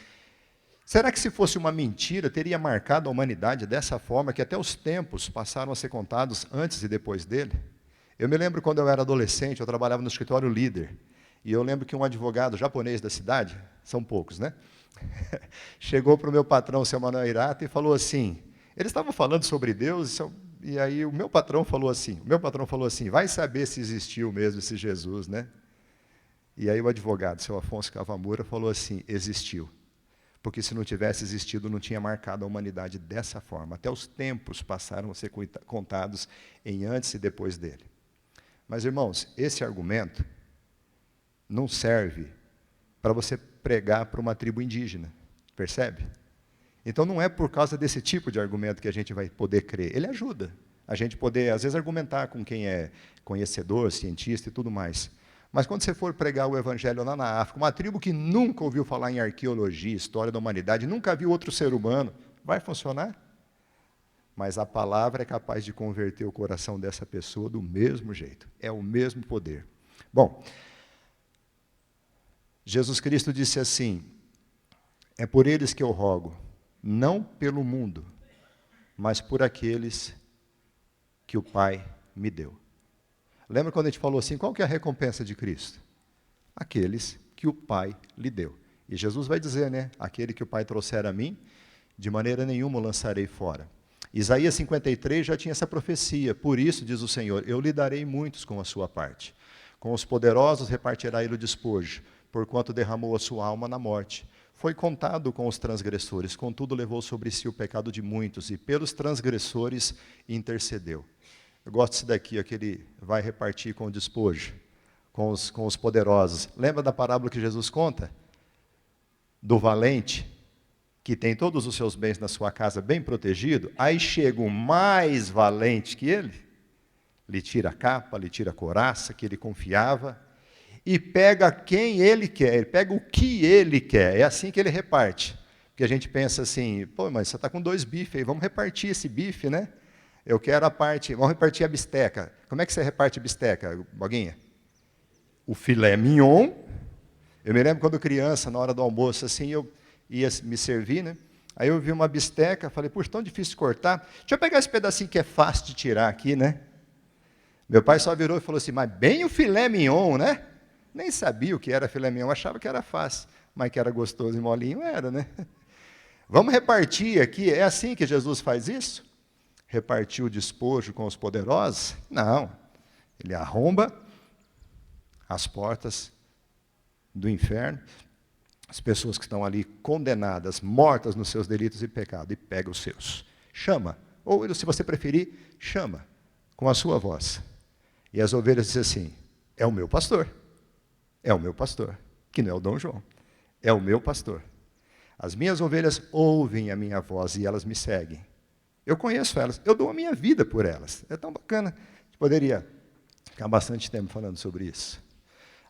Speaker 1: será que se fosse uma mentira, teria marcado a humanidade dessa forma, que até os tempos passaram a ser contados antes e depois dele? Eu me lembro quando eu era adolescente, eu trabalhava no escritório líder, e eu lembro que um advogado japonês da cidade, são poucos, né? Chegou para o meu patrão, o seu Manuel Hirata, e falou assim, eles estavam falando sobre Deus, e aí o meu patrão falou assim, vai saber se existiu mesmo esse Jesus, né? E aí o advogado, seu Afonso Cavamura, falou assim, existiu. Porque se não tivesse existido, não tinha marcado a humanidade dessa forma. Até os tempos passaram a ser contados em antes e depois dele. Mas, irmãos, esse argumento não serve para você pregar para uma tribo indígena, percebe? Então, não é por causa desse tipo de argumento que a gente vai poder crer. Ele ajuda a gente poder, às vezes, argumentar com quem é conhecedor, cientista e tudo mais. Mas quando você for pregar o evangelho lá na África, uma tribo que nunca ouviu falar em arqueologia, história da humanidade, nunca viu outro ser humano, vai funcionar? Mas a palavra é capaz de converter o coração dessa pessoa do mesmo jeito. É o mesmo poder. Bom, Jesus Cristo disse assim, é por eles que eu rogo, não pelo mundo, mas por aqueles que o Pai me deu. Lembra quando a gente falou assim, qual que é a recompensa de Cristo? Aqueles que o Pai lhe deu. E Jesus vai dizer, né, aquele que o Pai trouxer a mim, de maneira nenhuma o lançarei fora. Isaías 53 já tinha essa profecia, por isso, diz o Senhor, eu lhe darei muitos com a sua parte. Com os poderosos repartirá ele o despojo, porquanto derramou a sua alma na morte. Foi contado com os transgressores, contudo levou sobre si o pecado de muitos, e pelos transgressores intercedeu. Eu gosto disso daqui, que ele vai repartir com o despojo, com os poderosos. Lembra da parábola que Jesus conta? Do valente, que tem todos os seus bens na sua casa bem protegido, aí chega o mais valente que ele, lhe tira a capa, lhe tira a couraça que ele confiava, e pega quem ele quer, ele pega o que ele quer, é assim que ele reparte. Porque a gente pensa assim, pô, mas você está com 2 bifes aí, vamos repartir esse bife, né? Eu quero a parte, vamos repartir a bisteca. Como é que você reparte a bisteca, Boguinha? O filé mignon. Eu me lembro quando criança, na hora do almoço, assim, eu ia me servir, né? Aí eu vi uma bisteca, falei, puxa, tão difícil de cortar. Deixa eu pegar esse pedacinho que é fácil de tirar aqui, né? Meu pai só virou e falou assim, mas bem o filé mignon, né? Nem sabia o que era filé mignon, achava que era fácil, mas que era gostoso e molinho, era, né? Vamos repartir aqui, é assim que Jesus faz isso? Repartir o despojo com os poderosos? Não, ele arromba as portas do inferno, as pessoas que estão ali condenadas, mortas nos seus delitos e pecados, e pega os seus. Chama, ou se você preferir, chama, com a sua voz. E as ovelhas dizem assim, é o meu pastor, que não é o Dom João, é o meu pastor. As minhas ovelhas ouvem a minha voz e elas me seguem. Eu conheço elas, eu dou a minha vida por elas. É tão bacana, a gente poderia ficar bastante tempo falando sobre isso.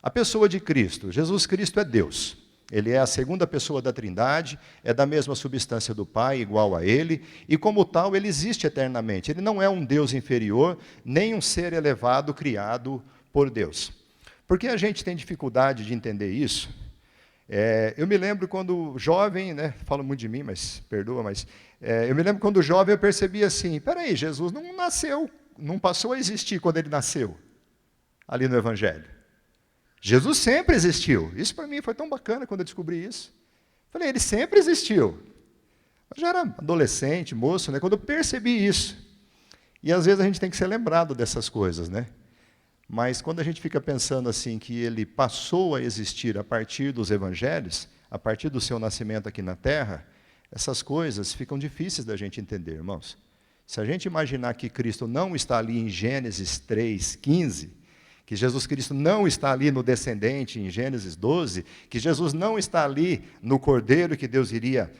Speaker 1: A pessoa de Cristo, Jesus Cristo é Deus. Ele é a segunda pessoa da Trindade, é da mesma substância do Pai, igual a Ele, e como tal, Ele existe eternamente. Ele não é um Deus inferior, nem um ser elevado criado por Deus. Por que a gente tem dificuldade de entender isso? Eu me lembro quando jovem, né, falo muito de mim, mas perdoa, mas eu me lembro quando jovem eu percebi assim, peraí, Jesus não nasceu, não passou a existir quando Ele nasceu, ali no Evangelho. Jesus sempre existiu. Isso para mim foi tão bacana quando eu descobri isso. Falei, Ele sempre existiu. Eu já era adolescente, moço, né, quando eu percebi isso. E às vezes a gente tem que ser lembrado dessas coisas, né? Mas quando a gente fica pensando assim que Ele passou a existir a partir dos evangelhos, a partir do seu nascimento aqui na Terra, essas coisas ficam difíceis da gente entender, irmãos. Se a gente imaginar que Cristo não está ali em Gênesis 3:15, que Jesus Cristo não está ali no descendente em Gênesis 12, que Jesus não está ali no cordeiro que Deus iria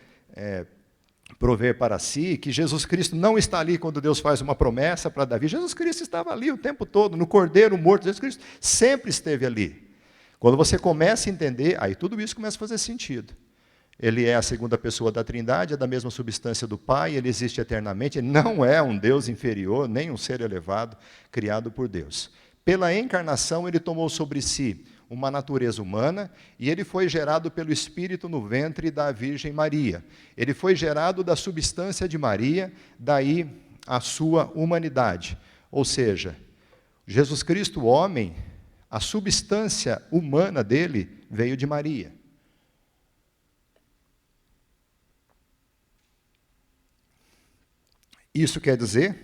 Speaker 1: prover para si, que Jesus Cristo não está ali quando Deus faz uma promessa para Davi. Jesus Cristo estava ali o tempo todo, no cordeiro morto. Jesus Cristo sempre esteve ali. Quando você começa a entender, aí tudo isso começa a fazer sentido. Ele é a segunda pessoa da Trindade, é da mesma substância do Pai, ele existe eternamente, ele não é um Deus inferior, nem um ser elevado, criado por Deus. Pela encarnação, ele tomou sobre si uma natureza humana e ele foi gerado pelo Espírito no ventre da Virgem Maria. Ele foi gerado da substância de Maria, daí a sua humanidade. Ou seja, Jesus Cristo, homem, a substância humana dele veio de Maria. Isso quer dizer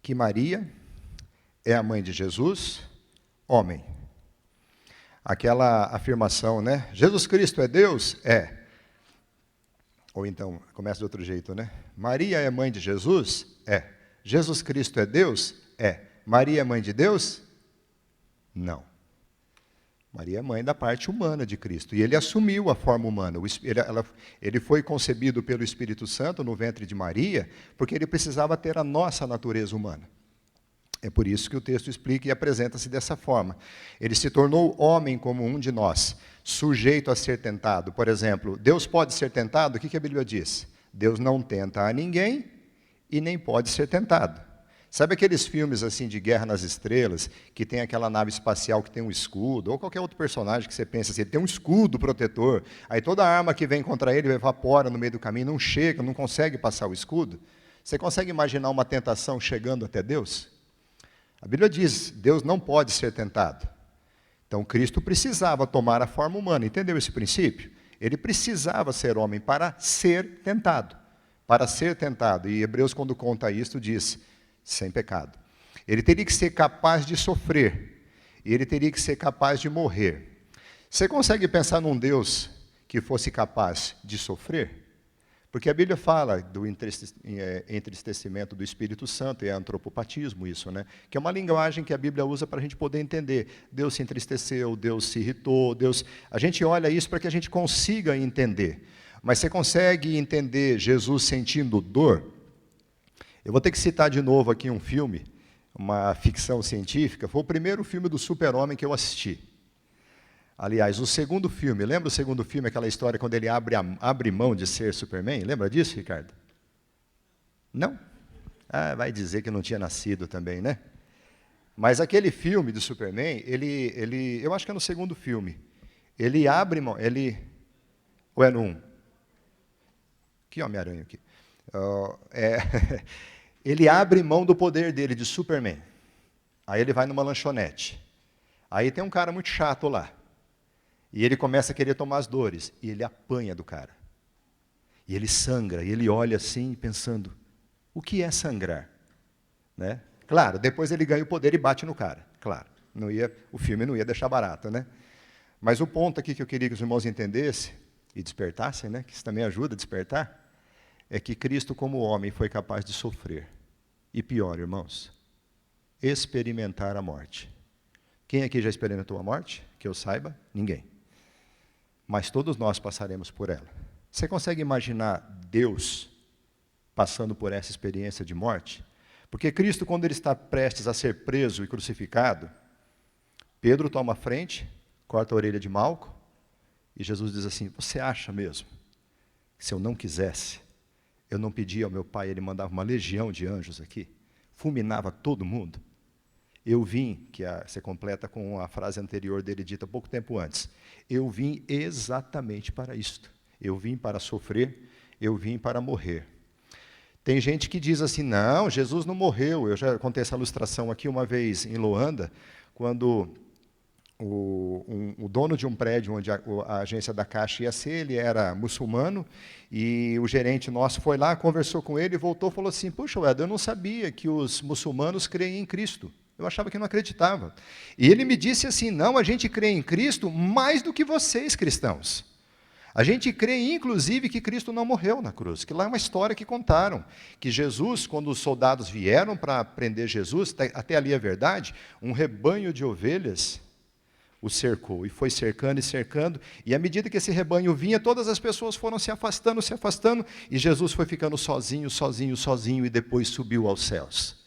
Speaker 1: que Maria é a mãe de Jesus, homem. Aquela afirmação, né? Jesus Cristo é Deus? É. Ou então, começa de outro jeito, né? Maria é mãe de Jesus? É. Jesus Cristo é Deus? É. Maria é mãe de Deus? Não. Maria é mãe da parte humana de Cristo. E ele assumiu a forma humana. Ele foi concebido pelo Espírito Santo no ventre de Maria, porque ele precisava ter a nossa natureza humana. É por isso que o texto explica e apresenta-se dessa forma. Ele se tornou homem como um de nós, sujeito a ser tentado. Por exemplo, Deus pode ser tentado? O que a Bíblia diz? Deus não tenta a ninguém e nem pode ser tentado. Sabe aqueles filmes assim de Guerra nas Estrelas, que tem aquela nave espacial que tem um escudo, ou qualquer outro personagem que você pensa assim, ele tem um escudo protetor, aí toda arma que vem contra ele evapora no meio do caminho, não chega, não consegue passar o escudo? Você consegue imaginar uma tentação chegando até Deus? A Bíblia diz, Deus não pode ser tentado. Então, Cristo precisava tomar a forma humana, entendeu esse princípio? Ele precisava ser homem para ser tentado. Para ser tentado. E Hebreus, quando conta isso, diz, sem pecado. Ele teria que ser capaz de sofrer. E ele teria que ser capaz de morrer. Você consegue pensar num Deus que fosse capaz de sofrer? Porque a Bíblia fala do entristecimento do Espírito Santo, e é antropopatismo isso, né? Que é uma linguagem que a Bíblia usa para a gente poder entender. Deus se entristeceu, Deus se irritou, Deus... A gente olha isso para que a gente consiga entender. Mas você consegue entender Jesus sentindo dor? Eu vou ter que citar de novo aqui um filme, uma ficção científica. Foi o primeiro filme do Super-Homem que eu assisti. Aliás, o segundo filme, lembra o segundo filme, aquela história quando ele abre mão de ser Superman? Lembra disso, Ricardo? Não? Ah, vai dizer que não tinha nascido também, né? Mas aquele filme do Superman, eu acho que é no segundo filme, ele abre mão, ou é no 1? Que Homem-Aranha aqui. Ele abre mão do poder dele de Superman. Aí ele vai numa lanchonete. Aí tem um cara muito chato lá. E ele começa a querer tomar as dores. E ele apanha do cara. E ele sangra. E ele olha assim, pensando, o que é sangrar? Né? Claro, depois ele ganha o poder e bate no cara. Claro, o filme não ia deixar barato, né? Mas o ponto aqui que eu queria que os irmãos entendessem, e despertassem, né? Que isso também ajuda a despertar, é que Cristo, como homem, foi capaz de sofrer. E pior, irmãos, experimentar a morte. Quem aqui já experimentou a morte? Que eu saiba, ninguém. Mas todos nós passaremos por ela. Você consegue imaginar Deus passando por essa experiência de morte? Porque Cristo, quando ele está prestes a ser preso e crucificado, Pedro toma a frente, corta a orelha de Malco, e Jesus diz assim, você acha mesmo que se eu não quisesse, eu não pedia ao meu pai, ele mandava uma legião de anjos aqui, fulminava todo mundo? Eu vim, você completa com a frase anterior dele dita pouco tempo antes, eu vim exatamente para isto. Eu vim para sofrer, eu vim para morrer. Tem gente que diz assim, não, Jesus não morreu. Eu já contei essa ilustração aqui uma vez em Luanda, quando o dono de um prédio onde a agência da Caixa ia ser, ele era muçulmano, e o gerente nosso foi lá, conversou com ele, e voltou e falou assim, puxa, Ed, eu não sabia que os muçulmanos creem em Cristo. Eu achava que não acreditava. E ele me disse assim, não, a gente crê em Cristo mais do que vocês, cristãos. A gente crê, inclusive, que Cristo não morreu na cruz, que lá é uma história que contaram, que Jesus, quando os soldados vieram para prender Jesus, até ali é verdade, um rebanho de ovelhas o cercou, e foi cercando e cercando, e à medida que esse rebanho vinha, todas as pessoas foram se afastando, e Jesus foi ficando sozinho, e depois subiu aos céus.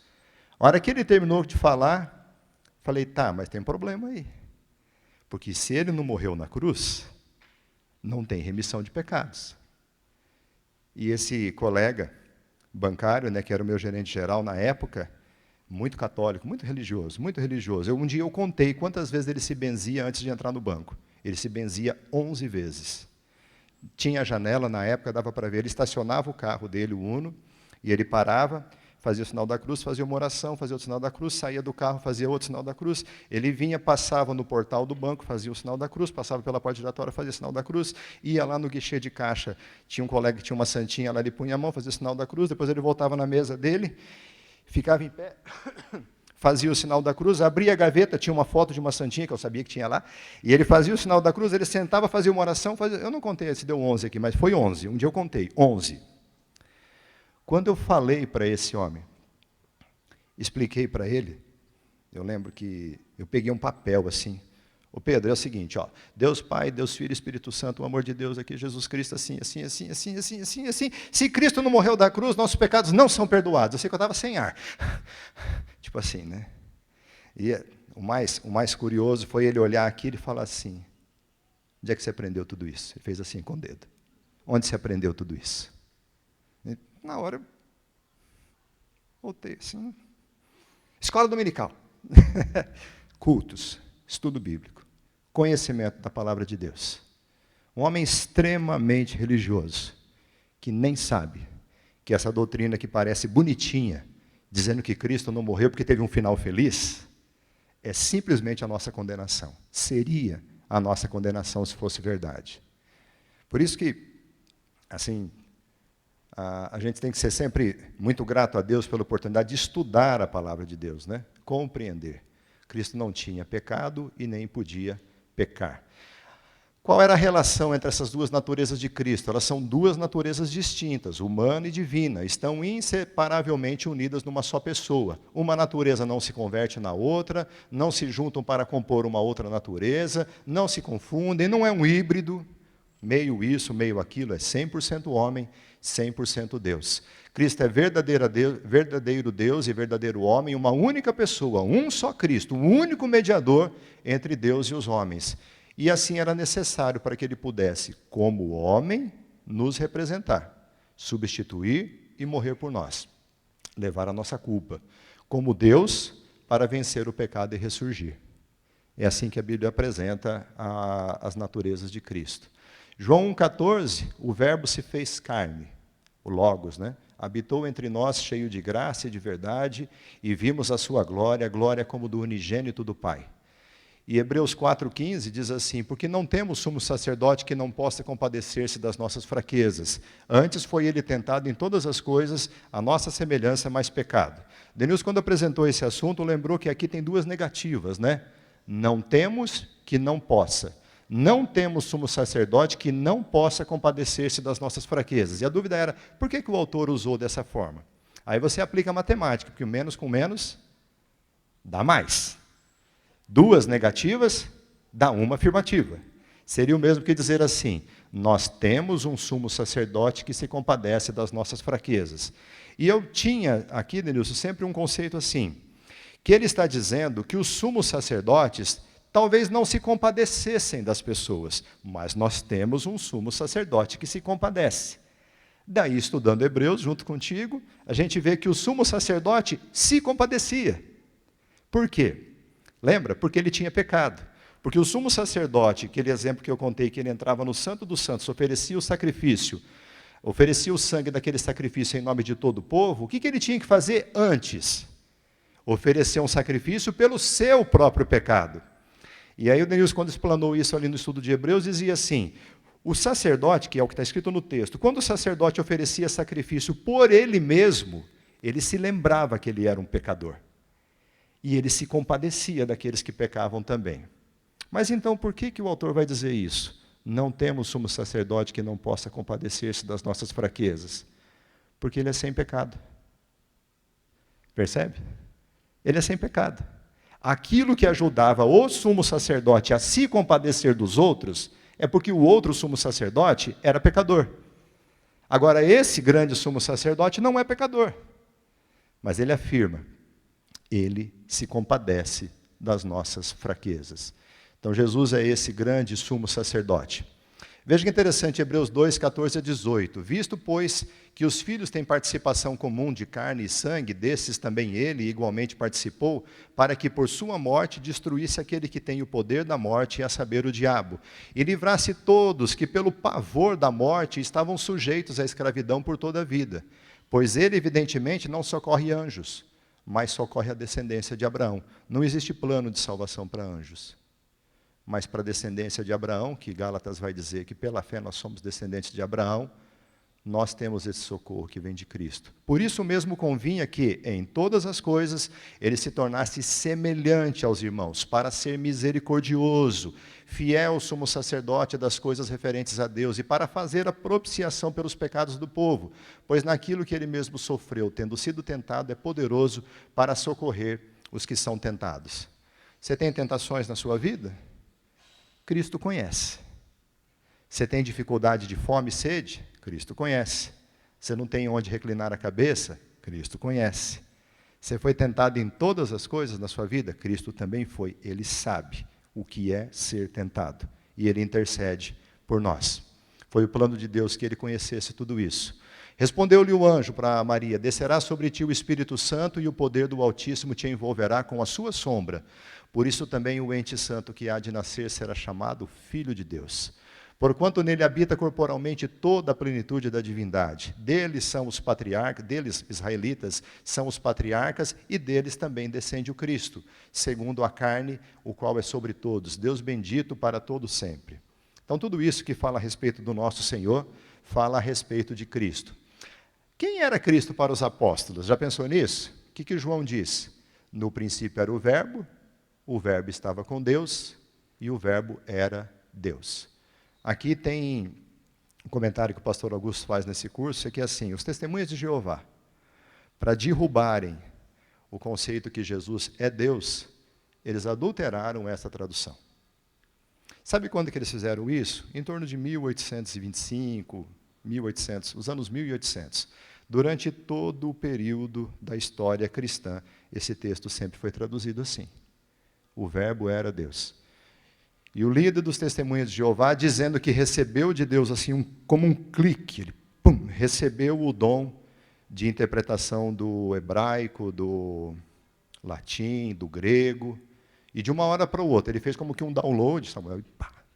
Speaker 1: A hora que ele terminou de falar, falei, tá, mas tem um problema aí. Porque se ele não morreu na cruz, não tem remissão de pecados. E esse colega bancário, né, que era o meu gerente geral na época, muito católico, muito religioso, muito religioso. Um dia eu contei quantas vezes ele se benzia antes de entrar no banco. Ele se benzia 11 vezes. Tinha janela, na época dava para ver, ele estacionava o carro dele, o Uno, e ele parava, fazia o sinal da cruz, fazia uma oração, fazia o sinal da cruz, saía do carro, fazia outro sinal da cruz, ele vinha, passava no portal do banco, fazia o sinal da cruz, passava pela porta giratória, fazia o sinal da cruz, ia lá no guichê de caixa, tinha um colega que tinha uma santinha lá, ele punha a mão, fazia o sinal da cruz, depois ele voltava na mesa dele, ficava em pé, fazia o sinal da cruz, abria a gaveta, tinha uma foto de uma santinha, que eu sabia que tinha lá, e ele fazia o sinal da cruz, ele sentava, fazia uma oração, eu não contei se deu 11 aqui, mas foi 11, um dia eu contei, 11. Quando eu falei para esse homem, expliquei para ele, eu lembro que eu peguei um papel assim, ô Pedro, é o seguinte, ó, Deus Pai, Deus Filho, Espírito Santo, o amor de Deus aqui, Jesus Cristo, assim, assim, assim, assim, assim, assim, assim. Se Cristo não morreu da cruz, nossos pecados não são perdoados. Eu sei que eu estava sem ar. Tipo assim, né? E o mais curioso foi ele olhar aqui e falar assim, onde é que você aprendeu tudo isso? Ele fez assim com o dedo. Onde você aprendeu tudo isso? E, na hora, eu voltei assim. Escola dominical. Cultos, estudo bíblico, conhecimento da palavra de Deus. Um homem extremamente religioso, que nem sabe que essa doutrina que parece bonitinha, dizendo que Cristo não morreu porque teve um final feliz, é simplesmente a nossa condenação. Seria a nossa condenação se fosse verdade. Por isso que, assim, a gente tem que ser sempre muito grato a Deus pela oportunidade de estudar a palavra de Deus, né? Compreender. Cristo não tinha pecado e nem podia pecar. Qual era a relação entre essas duas naturezas de Cristo? Elas são duas naturezas distintas, humana e divina, estão inseparavelmente unidas numa só pessoa. Uma natureza não se converte na outra, não se juntam para compor uma outra natureza, não se confundem, não é um híbrido, meio isso, meio aquilo, é 100% homem, 100% Deus. Cristo é verdadeiro Deus e verdadeiro homem, uma única pessoa, um só Cristo, o único mediador entre Deus e os homens. E assim era necessário para que ele pudesse, como homem, nos representar, substituir e morrer por nós, levar a nossa culpa. Como Deus, para vencer o pecado e ressurgir. É assim que a Bíblia apresenta as naturezas de Cristo. João 1,14, o verbo se fez carne, o Logos, né? Habitou entre nós cheio de graça e de verdade, e vimos a sua glória, glória como do unigênito do Pai. E Hebreus 4,15 diz assim, porque não temos sumo sacerdote que não possa compadecer-se das nossas fraquezas. Antes foi ele tentado em todas as coisas, a nossa semelhança, mais pecado. Denilson, quando apresentou esse assunto, lembrou que aqui tem duas negativas, né? Não temos que não possa. Não temos sumo sacerdote que não possa compadecer-se das nossas fraquezas. E a dúvida era, por que o autor usou dessa forma? Aí você aplica a matemática, porque menos com menos dá mais. Duas negativas dá uma afirmativa. Seria o mesmo que dizer assim, nós temos um sumo sacerdote que se compadece das nossas fraquezas. E eu tinha aqui, Denilson, sempre um conceito assim, que ele está dizendo que os sumos sacerdotes talvez não se compadecessem das pessoas, mas nós temos um sumo sacerdote que se compadece. Daí, estudando Hebreus, junto contigo, a gente vê que o sumo sacerdote se compadecia. Por quê? Lembra? Porque ele tinha pecado. Porque o sumo sacerdote, aquele exemplo que eu contei, que ele entrava no Santo dos Santos, oferecia o sacrifício, oferecia o sangue daquele sacrifício em nome de todo o povo, o que ele tinha que fazer antes? Oferecer um sacrifício pelo seu próprio pecado. E aí o Denilson, quando explanou isso ali no estudo de Hebreus, dizia assim, o sacerdote, que é o que está escrito no texto, quando o sacerdote oferecia sacrifício por ele mesmo, ele se lembrava que ele era um pecador. E ele se compadecia daqueles que pecavam também. Mas então, por que o autor vai dizer isso? Não temos sumo sacerdote que não possa compadecer-se das nossas fraquezas. Porque ele é sem pecado. Percebe? Ele é sem pecado. Aquilo que ajudava o sumo sacerdote a se compadecer dos outros, é porque o outro sumo sacerdote era pecador. Agora, esse grande sumo sacerdote não é pecador. Mas ele afirma, ele se compadece das nossas fraquezas. Então, Jesus é esse grande sumo sacerdote. Veja que interessante, Hebreus 2, 14 a 18. Visto, pois, que os filhos têm participação comum de carne e sangue, desses também ele igualmente participou, para que por sua morte destruísse aquele que tem o poder da morte, a saber, o diabo, e livrasse todos que pelo pavor da morte estavam sujeitos à escravidão por toda a vida. Pois ele, evidentemente, não socorre anjos, mas socorre a descendência de Abraão. Não existe plano de salvação para anjos. Mas para a descendência de Abraão, que Gálatas vai dizer que pela fé nós somos descendentes de Abraão, nós temos esse socorro que vem de Cristo. Por isso mesmo convinha que, em todas as coisas, ele se tornasse semelhante aos irmãos, para ser misericordioso, fiel sumo sacerdote das coisas referentes a Deus, e para fazer a propiciação pelos pecados do povo, pois naquilo que ele mesmo sofreu, tendo sido tentado, é poderoso para socorrer os que são tentados. Você tem tentações na sua vida? Cristo conhece. Você tem dificuldade de fome e sede? Cristo conhece. Você não tem onde reclinar a cabeça? Cristo conhece. Você foi tentado em todas as coisas na sua vida? Cristo também foi. Ele sabe o que é ser tentado. E Ele intercede por nós. Foi o plano de Deus que Ele conhecesse tudo isso. Respondeu-lhe o anjo para Maria: descerá sobre ti o Espírito Santo e o poder do Altíssimo te envolverá com a sua sombra. Por isso também o ente santo que há de nascer será chamado Filho de Deus. Porquanto nele habita corporalmente toda a plenitude da divindade. Deles são os patriarcas, deles, israelitas, são os patriarcas, e deles também descende o Cristo, segundo a carne, o qual é sobre todos. Deus bendito para todo sempre. Então tudo isso que fala a respeito do nosso Senhor, fala a respeito de Cristo. Quem era Cristo para os apóstolos? Já pensou nisso? O que João diz? No princípio era o Verbo estava com Deus, e o Verbo era Deus. Aqui tem um comentário que o pastor Augusto faz nesse curso, que é assim: os testemunhas de Jeová, para derrubarem o conceito que Jesus é Deus, eles adulteraram essa tradução. Sabe quando que eles fizeram isso? Em torno de 1825, 1800, os anos 1800. Durante todo o período da história cristã, esse texto sempre foi traduzido assim. O Verbo era Deus. E o líder dos testemunhas de Jeová, dizendo que recebeu de Deus assim como um clique, ele recebeu o dom de interpretação do hebraico, do latim, do grego, e de uma hora para outra, ele fez como que um download, Samuel, e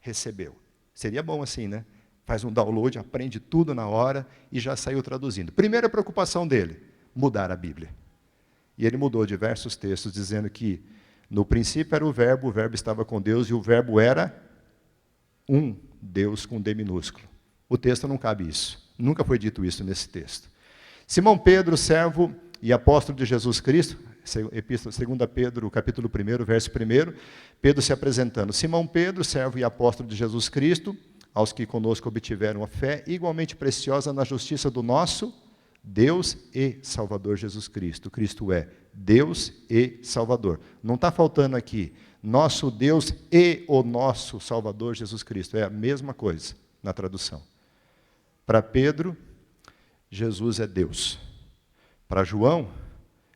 Speaker 1: recebeu. Seria bom assim, né? Faz um download, aprende tudo na hora e já saiu traduzindo. Primeira preocupação dele, mudar a Bíblia. E ele mudou diversos textos, dizendo que no princípio era o Verbo estava com Deus, e o Verbo era um Deus com D minúsculo. O texto não cabe isso. Nunca foi dito isso nesse texto. Simão Pedro, servo e apóstolo de Jesus Cristo, 2 Pedro, capítulo 1, verso 1, Pedro se apresentando. Simão Pedro, servo e apóstolo de Jesus Cristo, aos que conosco obtiveram a fé, igualmente preciosa na justiça do nosso Deus e Salvador Jesus Cristo. Cristo é Deus e Salvador. Não está faltando aqui, nosso Deus e o nosso Salvador Jesus Cristo. É a mesma coisa na tradução. Para Pedro, Jesus é Deus. Para João,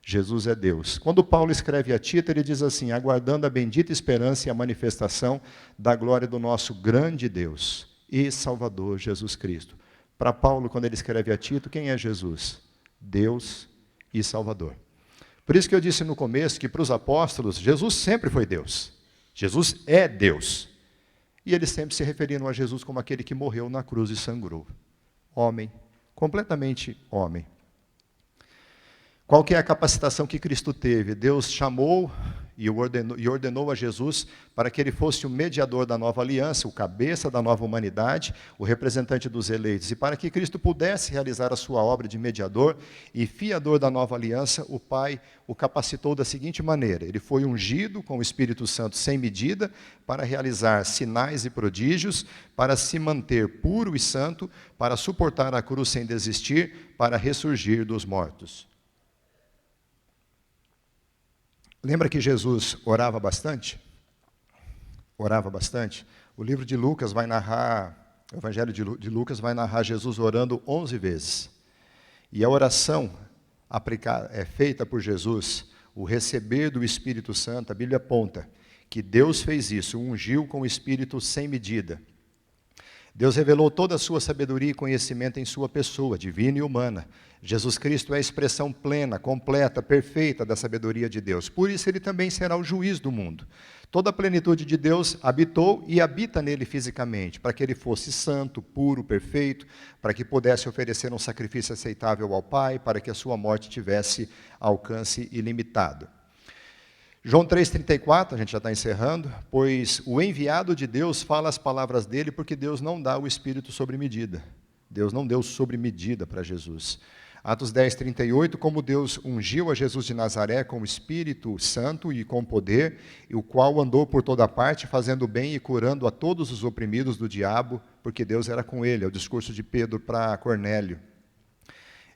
Speaker 1: Jesus é Deus. Quando Paulo escreve a Tito, ele diz assim: aguardando a bendita esperança e a manifestação da glória do nosso grande Deus e Salvador Jesus Cristo. Para Paulo, quando ele escreve a Tito, quem é Jesus? Deus e Salvador. Por isso que eu disse no começo que para os apóstolos, Jesus sempre foi Deus. Jesus é Deus. E eles sempre se referiram a Jesus como aquele que morreu na cruz e sangrou. Homem, completamente homem. Qual que é a capacitação que Cristo teve? Deus chamou e ordenou a Jesus para que ele fosse o mediador da nova aliança, o cabeça da nova humanidade, o representante dos eleitos. E para que Cristo pudesse realizar a sua obra de mediador e fiador da nova aliança, o Pai o capacitou da seguinte maneira: ele foi ungido com o Espírito Santo sem medida para realizar sinais e prodígios, para se manter puro e santo, para suportar a cruz sem desistir, para ressurgir dos mortos. Lembra que Jesus orava bastante? Orava bastante. O livro de Lucas vai narrar, o Evangelho de Lucas vai narrar Jesus orando 11 vezes. E a oração feita por Jesus, o receber do Espírito Santo, a Bíblia aponta que Deus fez isso, ungiu com o Espírito sem medida. Deus revelou toda a sua sabedoria e conhecimento em sua pessoa, divina e humana. Jesus Cristo é a expressão plena, completa, perfeita da sabedoria de Deus. Por isso ele também será o juiz do mundo. Toda a plenitude de Deus habitou e habita nele fisicamente, para que ele fosse santo, puro, perfeito, para que pudesse oferecer um sacrifício aceitável ao Pai, para que a sua morte tivesse alcance ilimitado. João 3,34, a gente já está encerrando, pois o enviado de Deus fala as palavras dele, porque Deus não dá o Espírito sobre medida. Deus não deu sobre medida para Jesus. Atos 10,38, como Deus ungiu a Jesus de Nazaré com o Espírito Santo e com poder, e o qual andou por toda parte, fazendo bem e curando a todos os oprimidos do diabo, porque Deus era com ele. É o discurso de Pedro para Cornélio.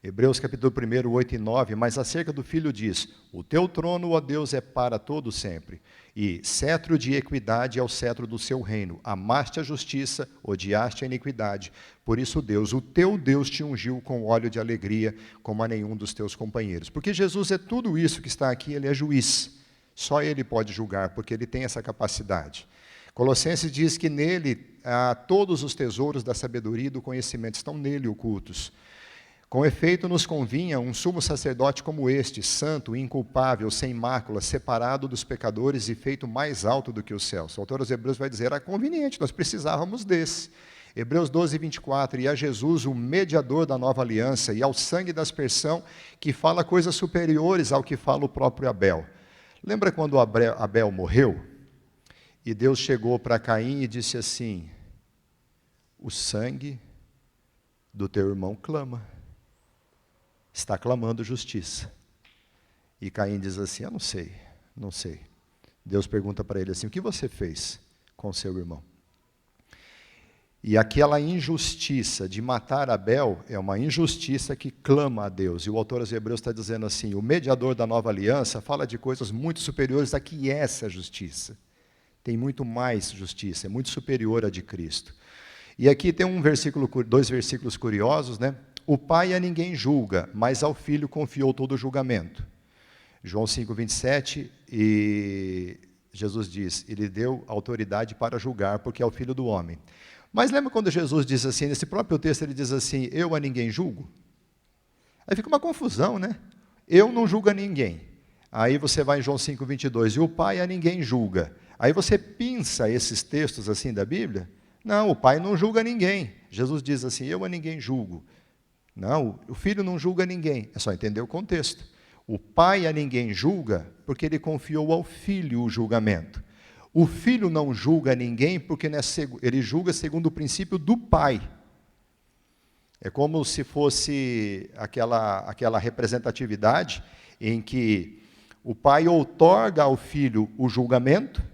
Speaker 1: Hebreus capítulo 1, 8 e 9, mas acerca do Filho diz, o teu trono, ó Deus, é para todo sempre, e cetro de equidade é o cetro do seu reino. Amaste a justiça, odiaste a iniquidade. Por isso, Deus, o teu Deus te ungiu com óleo de alegria, como a nenhum dos teus companheiros. Porque Jesus é tudo isso que está aqui, ele é juiz. Só ele pode julgar, porque ele tem essa capacidade. Colossenses diz que nele, todos os tesouros da sabedoria e do conhecimento estão nele ocultos. Com efeito, nos convinha um sumo sacerdote como este, santo, inculpável, sem mácula, separado dos pecadores e feito mais alto do que os céus. O autor aos Hebreus vai dizer, era conveniente, nós precisávamos desse. Hebreus 12, 24, e a Jesus, o mediador da nova aliança, e ao sangue da aspersão, que fala coisas superiores ao que fala o próprio Abel. Lembra quando Abel morreu? E Deus chegou para Caim e disse assim, o sangue do teu irmão clama. Está clamando justiça. E Caim diz assim, eu não sei. Deus pergunta para ele assim, o que você fez com seu irmão? E aquela injustiça de matar Abel é uma injustiça que clama a Deus. E o autor aos Hebreus está dizendo assim, o mediador da nova aliança fala de coisas muito superiores a que essa justiça. Tem muito mais justiça, é muito superior à de Cristo. E aqui tem dois versículos curiosos, né? O Pai a ninguém julga, mas ao Filho confiou todo o julgamento. João 5, 27, e Jesus diz, ele deu autoridade para julgar, porque é o Filho do homem. Mas lembra quando Jesus diz assim, nesse próprio texto ele diz assim, eu a ninguém julgo? Aí fica uma confusão, né? Eu não julgo a ninguém. Aí você vai em João 5, 22, e o Pai a ninguém julga. Aí você pinça esses textos assim da Bíblia, não, o Pai não julga ninguém. Jesus diz assim, eu a ninguém julgo. Não, o Filho não julga ninguém, é só entender o contexto. O Pai a ninguém julga, porque ele confiou ao Filho o julgamento. O Filho não julga ninguém, porque ele julga segundo o princípio do Pai. É como se fosse aquela representatividade em que o Pai outorga ao Filho o julgamento,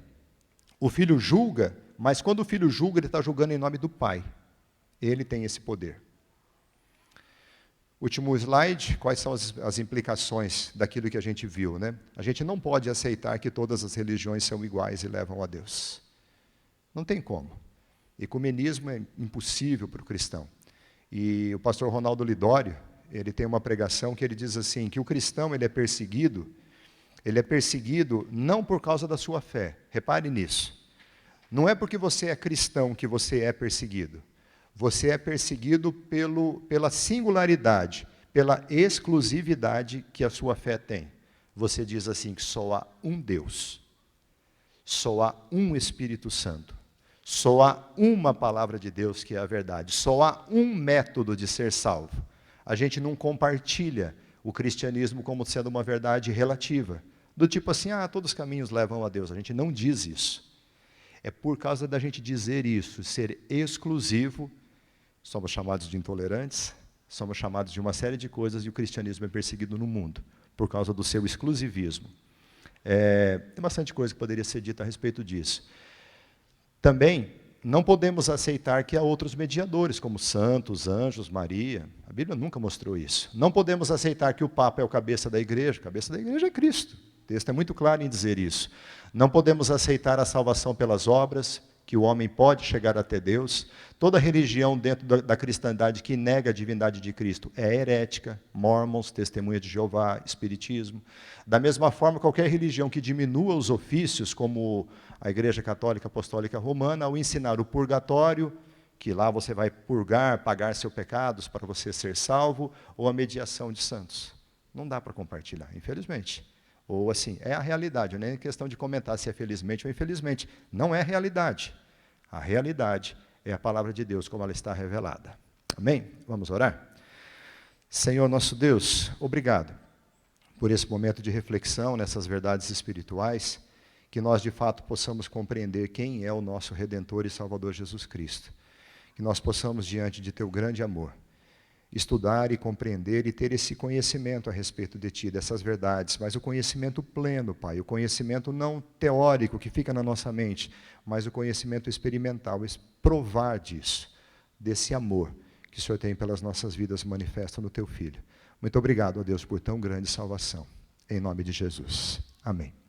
Speaker 1: o Filho julga, mas quando o Filho julga, ele está julgando em nome do Pai. Ele tem esse poder. Último slide, quais são as implicações daquilo que a gente viu, né? A gente não pode aceitar que todas as religiões são iguais e levam a Deus. Não tem como. Ecumenismo é impossível para o cristão. E o pastor Ronaldo Lidório, ele tem uma pregação que ele diz assim, que o cristão ele é perseguido não por causa da sua fé. Repare nisso. Não é porque você é cristão que você é perseguido. Você é perseguido pela singularidade, pela exclusividade que a sua fé tem. Você diz assim, que só há um Deus, só há um Espírito Santo, só há uma palavra de Deus que é a verdade, só há um método de ser salvo. A gente não compartilha o cristianismo como sendo uma verdade relativa, do tipo assim, todos os caminhos levam a Deus. A gente não diz isso. É por causa da gente dizer isso, ser exclusivo. Somos chamados de intolerantes, somos chamados de uma série de coisas e o cristianismo é perseguido no mundo, por causa do seu exclusivismo. Tem bastante coisa que poderia ser dita a respeito disso. Também, não podemos aceitar que há outros mediadores, como santos, anjos, Maria. A Bíblia nunca mostrou isso. Não podemos aceitar que o Papa é o cabeça da igreja é Cristo. O texto é muito claro em dizer isso. Não podemos aceitar a salvação pelas obras, que o homem pode chegar até Deus. Toda religião dentro da cristandade que nega a divindade de Cristo é herética, Mormons, Testemunha de Jeová, Espiritismo. Da mesma forma, qualquer religião que diminua os ofícios, como a Igreja Católica Apostólica Romana, ao ensinar o purgatório, que lá você vai purgar, pagar seus pecados para você ser salvo, ou a mediação de santos. Não dá para compartilhar, infelizmente. Ou assim, é a realidade, não é questão de comentar se é felizmente ou infelizmente. Não é a realidade. A realidade é a palavra de Deus, como ela está revelada. Amém? Vamos orar? Senhor nosso Deus, obrigado por esse momento de reflexão nessas verdades espirituais, que nós de fato possamos compreender quem é o nosso Redentor e Salvador Jesus Cristo. Que nós possamos, diante de teu grande amor, estudar e compreender e ter esse conhecimento a respeito de ti, dessas verdades, mas o conhecimento pleno, Pai, o conhecimento não teórico que fica na nossa mente, mas o conhecimento experimental, provar disso, desse amor que o Senhor tem pelas nossas vidas manifesta no teu Filho. Muito obrigado, ó Deus, por tão grande salvação. Em nome de Jesus. Amém.